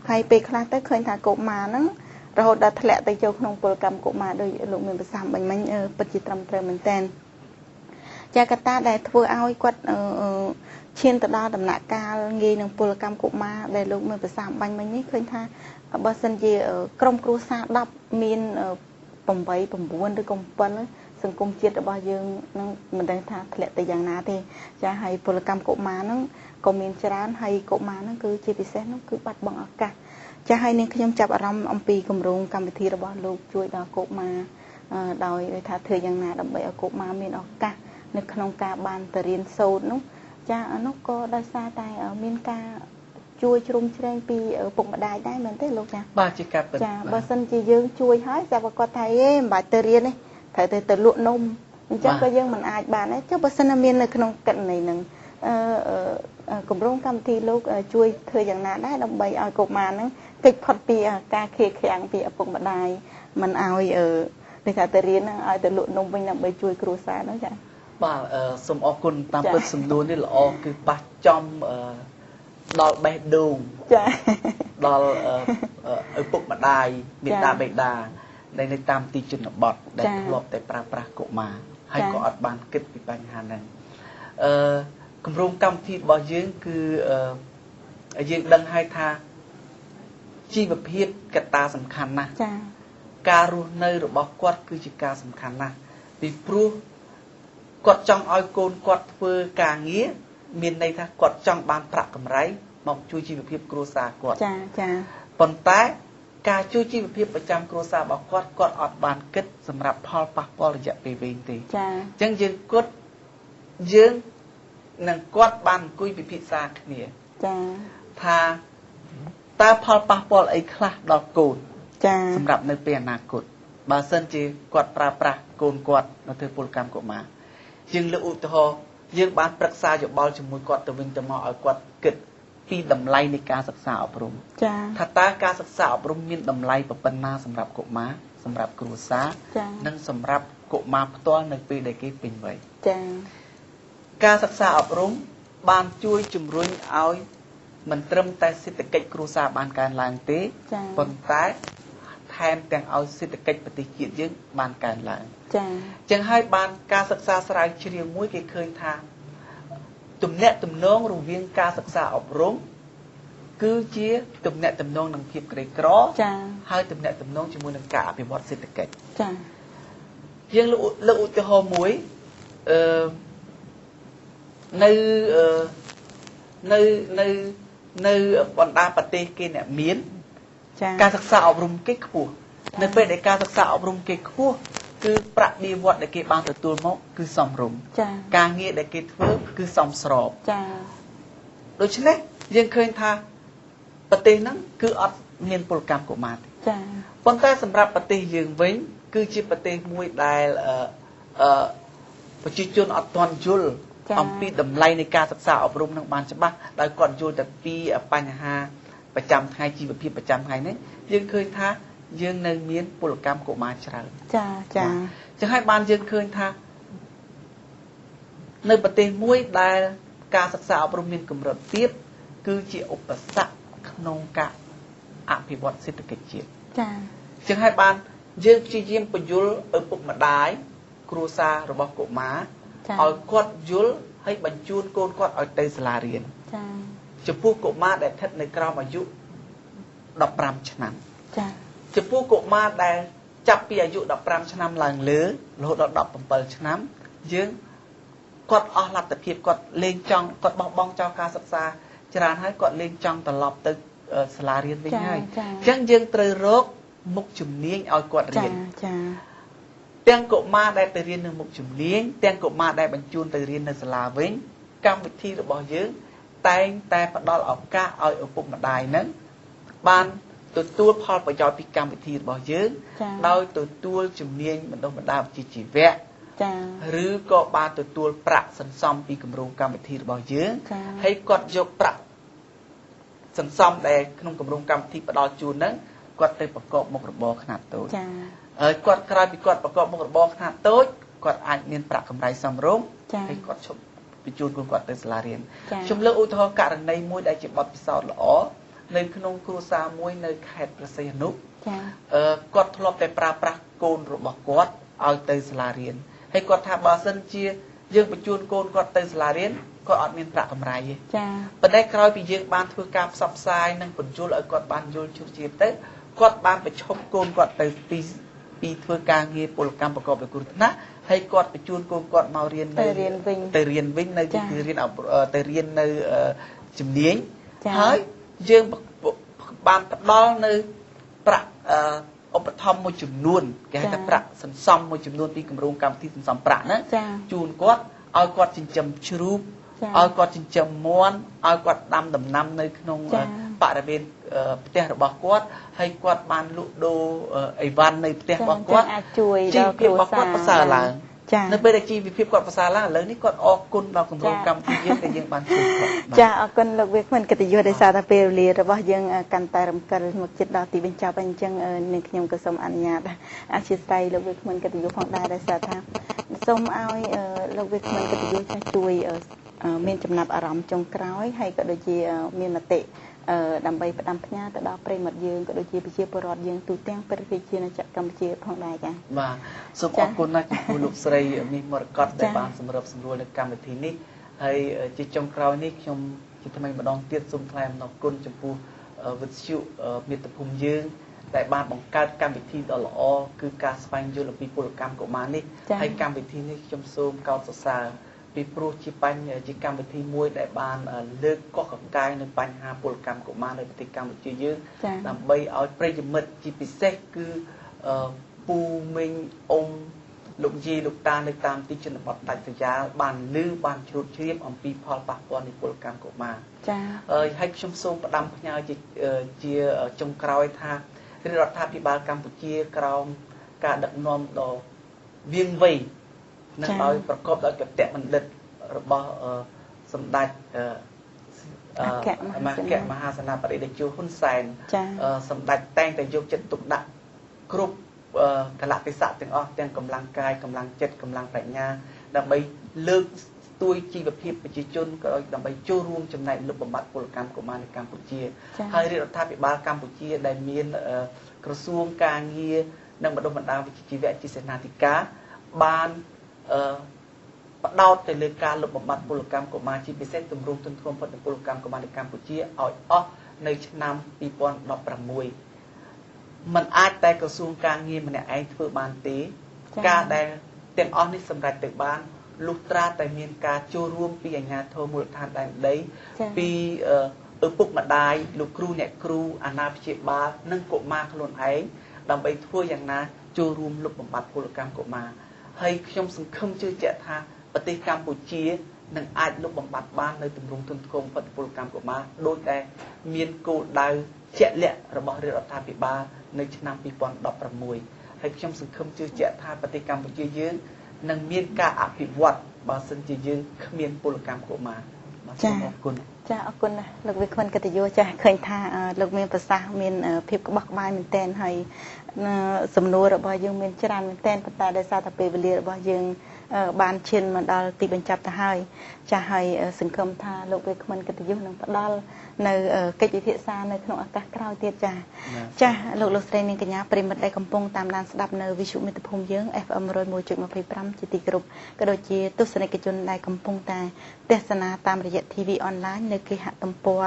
B: ហើយពេលខ្លះទៅឃើញថាកុមារហ្នឹងរហូតដល់ធ្លាក់ទៅចូលក្នុងពលកម្មកុមារដោយលោកមានប្រសាសន៍មិញពិតជាត្រឹមត្រូវមែនតើចាកត្តាដែលធ្វើឲ្យគាត់ឈានទៅដល់ដំណាក់កាលងាយនឹងពលកម្មកុមារដែលលោកមានប្រសាសន៍បាញ់មិញនេះឃើញថាបើសិនជាក្រុមគ្រួសារ10មាន8 9ឬក៏7សង្គមជាតិរបស់យើងនឹងមិនដឹងថាធ្លាក់ទៅយ៉ាងណាទេចាហើយពលកម្មកុមារហ្នឹងក៏មានច្រើនហើយកុមារហ្នឹងគឺជាពិសេសហ្នឹងគឺបាត់បង់ឱកាសចាហើយនាងខ្ញុំចាប់អារម្មណ៍អំពីគម្រោងកម្មវិធីរបស់លោកជួយដល់កុមារដោយថាធ្វើយ៉ាងណាដើម្បីឲ្យកុមារមានឱកាសនៅក្នុងការបានទៅរៀនសូត្រនោះចានោះក៏ដោយសារតែមានការជួយជ្រោមជ្រែងពីពុកម្ដាយដែរមែនទេលោកចា
C: បាទជាការពិត
B: ចាបើសិនជាយើងជួយហើយតែបើគាត់ថាមិនបាច់ទៅរៀនទេត្រូវទៅលក់នំអញ្ចឹងក៏យើងមិនអាចបានដែរចុះបើសិនមាននៅក្នុងករណីហ្នឹងគម្រោងកម្មវិធីលោកជួយធ្វើយ៉ាងណាដែរដើម្បីឲ្យកុមារហ្នឹងគេចផុតពីការខៀខាំងពីឪពុកម្ដាយមិនឲ្យដូចថាទៅរៀនហ្នឹងឲ្យទៅលក់នំវិញដើម្បីជួយគ្រួសារហ្នឹងចា
C: បាទសូមអរគុណតាមពិតសំណួរនេះល្អគឺប៉ះចំដល់បេះដូង
B: ចា
C: ដល់ឪពុកម្ដាយមេដាបេដានៅតាមទីជនបទដែលធ្លាប់តែប្រើប្រាស់កុមារហើយក៏អត់បានគិតពីបញ្ហាហ្នឹងគម្រោងកម្មវិធីរបស់យើងគឺយើងដឹងហើយថាជីវភាពកត្តាសំខាន់ណាស់
B: ចា
C: ការរស់នៅរបស់គាត់គឺជាការសំខាន់ណាស់ពីព្រោះគាត់ចង់ឲ្យកូនគាត់ធ្វើការងារមានន័យថាគាត់ចង់បានប្រាក់កម្រៃមកជួយជីវភាពគ្រួសារគាត់
B: ចា
C: ប៉ុន្តែការជួយជីវភាពប្រចាំគ្រួសាររបស់គាត់អត់បានគិតសម្រាប់ផលប៉ះពាល់រយៈពេលវែងទេ
B: ចា
C: អញ្ចឹងយើងនឹងគាត់បានអង្គុយពិភាក្សាគ្នា
B: ចា
C: ថាតើផលប៉ះពាល់អីខ្លះដល់កូន
B: ចា
C: សម្រាប់នៅពេលអនាគតបើសិនជាគាត់ប្រើប្រាស់កូនគាត់នៅធ្វើពលកម្មកុមារយើងលើកឧទាហរណ៍យើងបានប្រឹក្សាយោបល់ជាមួយគាត់ទៅវិញទៅមកឲ្យគាត់គិតពីតម្លៃនៃការសិក្សាអប់រំ
B: ចា
C: ថាតើការសិក្សាអប់រំមានតម្លៃប៉ុណ្ណាសម្រាប់កុមារសម្រាប់គ្រួសារនិងសម្រាប់កុមារផ្ទាល់នៅពេលដែលគេពេញវ័យ
B: ចា
C: ការសិក្សាអប់រំបានជួយជំរុញឲ្យមិនត្រឹមតែសេដ្ឋកិច្ចគ្រួសារបានកើនឡើងទេប៉ុន្តែថែមទាំងឲ្យសេដ្ឋកិច្ចប្រទេសជាតិយើងបានកើនឡើង
B: ចា
C: អញ្ចឹងហើយបានការសិក្សាស្រាវជ្រាវមួយគេឃើញថាទំនាក់ទំនងរវាងការសិក្សាអប់រំគឺជាទំនាក់ទំនងនឹងភាពក្រីក្រហើយទំនាក់ទំនងជាមួយនឹងការអភិវឌ្ឍសេដ្ឋកិច្ច
B: ចា
C: យើងលើកឧទាហរណ៍មួយនៅបណ្ដាប្រទេសគេអ្នកមានការសិក្សាអប់រំគេខ្ពស់នៅពេលដែលការសិក្សាអប់រំគេខ្ពស់គឺប្រាក់បៀវត្សដែលគេបានទទួលមកគឺសមរម្យការងារដែលគេធ្វើគឺសមស្របដូច្នេះយើងឃើញថាប្រទេសហ្នឹងគឺអត់មានពលកម្មកុមារទេប៉ុន្តែសម្រាប់ប្រទេសយើងវិញគឺជាប្រទេសមួយដែលប្រជាជនអត់ទាន់យល់អំពីតម្លៃនៃការសិក្សាអប់រំនឹងបានច្បាស់ដោយគាត់យល់តែពីបញ្ហាប្រចាំថ្ងៃជីវភាពប្រចាំថ្ងៃនេះយើងឃើញថាយើងនៅមានពលកម្មកុមារច្រើន
B: ចាចឹង
C: ហើយបានយើងឃើញថានៅប្រទេសមួយដែលការសិក្សាអប់រំមានកម្រិតទាបគឺជាឧបសគ្គក្នុងការអភិវឌ្ឍសេដ្ឋកិច្ចជាតិចឹងហើយបានយើងព្យាយាមបញ្យល់ឪពុកម្ដាយគ្រួសាររបស់កុមារឲ្យគាត់យល់ហើយបញ្ជូនកូនគាត់ឲ្យទៅសាលារៀនចំពោះកុមារដែលស្ថិតនៅក្រោមអាយុ 15 ឆ្នាំ
B: ចា
C: ចំពោះកុមារដែលចាប់ពីអាយុ15ឆ្នាំឡើងលើរហូតដល់17ឆ្នាំយើងគាត់អស់លទ្ធភាពគាត់លេងចង់គាត់បោះបង់ចោលការសិក្សាច្រើនហើយគាត់លេងចង់ត្រឡប់ទៅសាលារៀនវិញហើយអញ្ចឹងយើងត្រូវរកមុខជំនាញឲ្យគាត់រៀន
B: ចា
C: ទាំងកុមារដែលទៅរៀននៅមុខជំនាញទាំងកុមារដែលបញ្ជូនទៅរៀននៅសាលាវិញកម្មវិធីរបស់យើងតែងតែផ្ដល់ឱកាសឲ្យឪពុកម្ដាយនឹងបានទទួលផលប្រយោជន៍ពីកម្មវិធីរបស់យើងដោយទទួលជំនាញបណ្ដុះបណ្ដាលវិជ្ជាជីវៈឬក៏បានទទួលប្រាក់សន្សំពីគម្រោងកម្មវិធីរបស់យើងហើយគាត់យកប្រាក់សន្សំដែលក្នុងគម្រោងកម្មវិធីផ្ដល់ជូនហ្នឹងគាត់ទៅប្រកបមុខរបរខ្នាតតូចហើយគាត់ក្រោយពីគាត់ប្រកបមុខរបរខ្នាតតូចគាត់អាចមានប្រាក់កម្រៃសមរម្យហើយគាត់ឈប់បញ្ជូនគាត់ទៅសាលារៀនខ្ញុំលើកឧទាហរណ៍ករណីមួយដែលជាបទពិសោធន៍ល្អនៅក្នុងគ្រួសារមួយនៅខេត្តព្រះសីហនុគាត់ធ្លាប់តែប្រើប្រាស់កូនរបស់គាត់ឲ្យទៅសាលារៀនហើយគាត់ថាបើសិនជាយើងបញ្ជូនកូនគាត់ទៅសាលារៀនគាត់អត់មានប្រាក់កម្រៃទេប៉ុន្តែក្រោយពីយើងបានធ្វើការផ្សព្វផ្សាយនិងបញ្ជូលឲ្យគាត់បានយល់ជ្រាបជ្រាបទៅគាត់បានបញ្ឈប់កូនគាត់ទៅពីធ្វើការងារពលកម្មប្រកបដោយគ្រោះថ្នាក់ហើយគាត់បញ្ជូនកូនគាត់មករៀនទៅរៀនវិញនៅគឺរៀនទៅរៀននៅជំនាញហើយយើងបានផ្ដល់នៅប្រាក់ឧបត្ថម្ភមួយចំនួនគេហៅថាប្រាក់សន្សំមួយចំនួនពីគម្រោងកម្មវិធីសន្សំប្រាក់ហ្នឹងជូនគាត់ឲ្យគាត់ចិញ្ចឹមជ្រូកឲ្យគាត់ចិញ្ចឹមមាន់ឲ្យគាត់ដាំដំណាំនៅក្នុងបរិវេណផ្ទះរបស់គាត់ហើយគាត់បានលក់ដូរអីវ៉ាន់នៅផ្ទះរបស់គាត់
B: អាចជួយដល់គ្រួសារ
C: គាត់ប្រសើរឡើងនៅពេលដែលជីវភាពគាត់ប្រសើរឡើងឥឡូវនេះគាត់អរគុណដល់គម្រោងកម្មវិធីយើងដែលយើងបានជួយគាត់
B: ចាអរគុណលោកវាគ្មិនកិត្តិយសដោយសារតែពេលវេលារបស់យើងកាន់តែរំកិលមកជិតដល់ទីបញ្ចប់អញ្ចឹងនាងខ្ញុំក៏សូមអនុញ្ញាតអធិស្ឋានលោកវាគ្មិនកិត្តិយសផងដែរដោយសារថាសូមឲ្យលោកវាគ្មិនកិត្តិយសជួយមានចំណាប់អារម្មណ៍ចុងក្រោយហើយក៏ដូចជាមានមតិដើម្បីផ្ដាំផ្ញើទៅដល់ប្រិយមិត្តយើងក៏ដូចជាប្រជាពលរដ្ឋយើងទូទាំងប្រទេសជាណាចក្រកម្ពុជាផងដែរចា៎
C: បាទសូមអរគុណណាស់ចំពោះលោកស្រីមាសមរកតដែលបានសម្របសម្រួលនៅកម្មវិធីនេះហើយជាចុងក្រោយនេះខ្ញុំជាថ្មីម្ដងទៀតសូមថ្លែងអំណរគុណចំពោះវិទ្យុមាតុភូមិយើងដែលបានបង្កើតកម្មវិធីដ៏ល្អគឺការស្វែងយល់អំពីពលកម្មកុមារនេះហើយកម្មវិធីនេះខ្ញុំសូមកោតសរសើរពីព្រោះជាកម្មវិធីមួយដែលបានលើកកោះកង្កាយនៅបញ្ហាពលកម្មកុមារនៅប្រទេសកម្ពុជាយើងដើម្បីឲ្យប្រិយមិត្តជាពិសេសគឺពូមីងអ៊ំលោកយាយលោកតានៅតាមទីជនបទដាច់ស្រយាលបានឮបានជ្រាបជ្រាបអំពីផលប៉ះពាល់នៃពលកម្មកុមារ
B: ចា
C: ៎ហើយខ្ញុំសូមផ្ដាំផ្ញើជាចុងក្រោយថារដ្ឋាភិបាលកម្ពុជាក្រោមការដឹកនាំដ៏វាងវៃនិងដោយប្រកបដោយកតេបណ្ឌិតរបស់សម្ដេចអគ្គមហាសេនាបតីតេជោហ៊ុនសែនសម្ដេចតែងតែយកចិត្តទុកដាក់គ្រប់កលៈទេសៈទាំងអស់ទាំងកម្លាំងកាយកម្លាំងចិត្តកម្លាំងប្រាជ្ញាដើម្បីលើកស្ទួយជីវភាពប្រជាជនក៏ដើម្បីចូលរួមចំណែកលុបបំបាត់ពលកម្មកុមារនៅកម្ពុជាហើយរដ្ឋាភិបាលកម្ពុជាដែលមានក្រសួងការងារនិងបណ្ដុះបណ្ដាលវិជ្ជាជីវៈជាសេនាធិការបានផ្ដោតទៅលើការលុបបំបាត់ពលកម្មកុមារជាពិសេសទម្រង់ទន្ទ្រាំផុតពលកម្មកុមារនៅកម្ពុជាឲ្យអស់នៅឆ្នាំ2016มันអាចតែក្រសួងការងារម្នាក់ឯងធ្វើបានទេការដែលទាំងអស់នេះសម្រាប់ទៅបានលុះត្រាតែមានការចូលរួមពីអាជ្ញាធរមូលដ្ឋានដែនដីពីឪពុកម្ដាយលោកគ្រូអ្នកគ្រូអាណាព្យាបាលនិងកុមារខ្លួនឯងដើម្បីធ្វើយ៉ាងណាចូលរួមលុបបំបាត់ពលកម្មកុមារហើយខ្ញុំសង្ឃឹមជឿជាក់ថាប្រទេសកម្ពុជានឹងអាចលុបបំបាត់បាននៅទម្រង់ទន្ទ្រាំផុតពលកម្មកុមារដោយតែមានគោលដៅជាក់លាក់របស់រដ្ឋាភិបាលនៅឆ្នាំ2016ហើយខ្ញុំសង្ឃឹមជឿជាក់ថាប្រទេសកម្ពុជាយើងនឹងមានការអភិវឌ្ឍបើសិនជាយើងគ្មានពលកម្មកុមារបាទសូមអរគុណ
B: ចាអរគុណណាស់លោកវិក្កាមកិត្តិយសចាឃើញថាលោកមានប្រសាសន៍មានភាពក្បោះក្បាយមែនទែនហើយសំណួររបស់យើងមានច្រើនមែនទែនប៉ុន្តែដោយសារតែពេលវេលារបស់យើង បានឈានមកដល់ទីបញ្ចប់ទៅហើយចាស់ហើយសង្ឃឹមថាលោកវាគ្មិនកិត្តិយសនឹងផ្ដល់នៅកិច្ចពិភាក្សានៅក្នុងឱកាសក្រោយទៀតចាចាស់លោកស្រីនាងកញ្ញាប្រិមិត្តដែលកំពុងតាមដានស្ដាប់នៅវិទ្យុមិត្តភូមិយើង FM 101.25 ជាទីគោរពក៏ដូចជាទស្សនិកជនដែលកំពុងតែទស្សនាតាមរយៈ TV online នៅគេហទំព័រ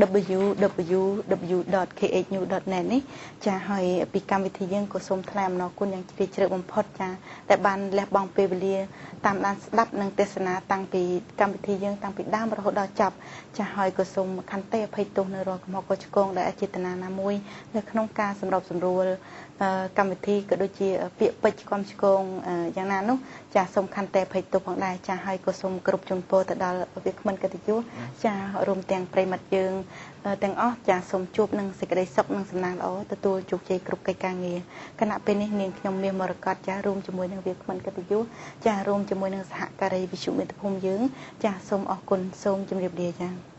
B: www.khnews.net នេះចាស់ហើយពីកម្មវិធីយើងក៏សូមថ្លែងអំណរគុណយ៉ាងជ្រាលជ្រៅបំផុតចាស់តែបានលះបង់ពេលវេលាតាមដានស្ដាប់និងទស្សនាតាំងពីកម្មវិធីយើងតាំងពីដើមរហូតដល់ចប់ចាស់ហើយក៏សូមខន្តីអភ័យទោសនៅរាល់កំហុសកុសឆ្គងដែលអចេតនាណាមួយនៅក្នុងការសម្របសម្រួលកម្មវិធីក៏ដូចជាពាក្យពេចន៍កំឆ្គងយ៉ាងណានោះចាសូមខន្តីអភ័យទោសផងដែរចាហើយក៏សូមគោរពជូនពរទៅដល់វាគ្មិនកិត្តិយសចារួមទាំងប្រិមិត្តយើងទាំងអស់ចាសូមជួបនឹងសេចក្តីសុខនិងសំណាងល្អទទួលជោគជ័យគ្រប់កិច្ចការងារគណៈពេលនេះនាងខ្ញុំមាសមរកតចារួមជាមួយនឹងវាគ្មិនកិត្តិយសចារួមជាមួយនឹងសហការីវិទ្យុមិត្តភូមិយើងចាសូមអរគុណសូមជម្រាបលាចា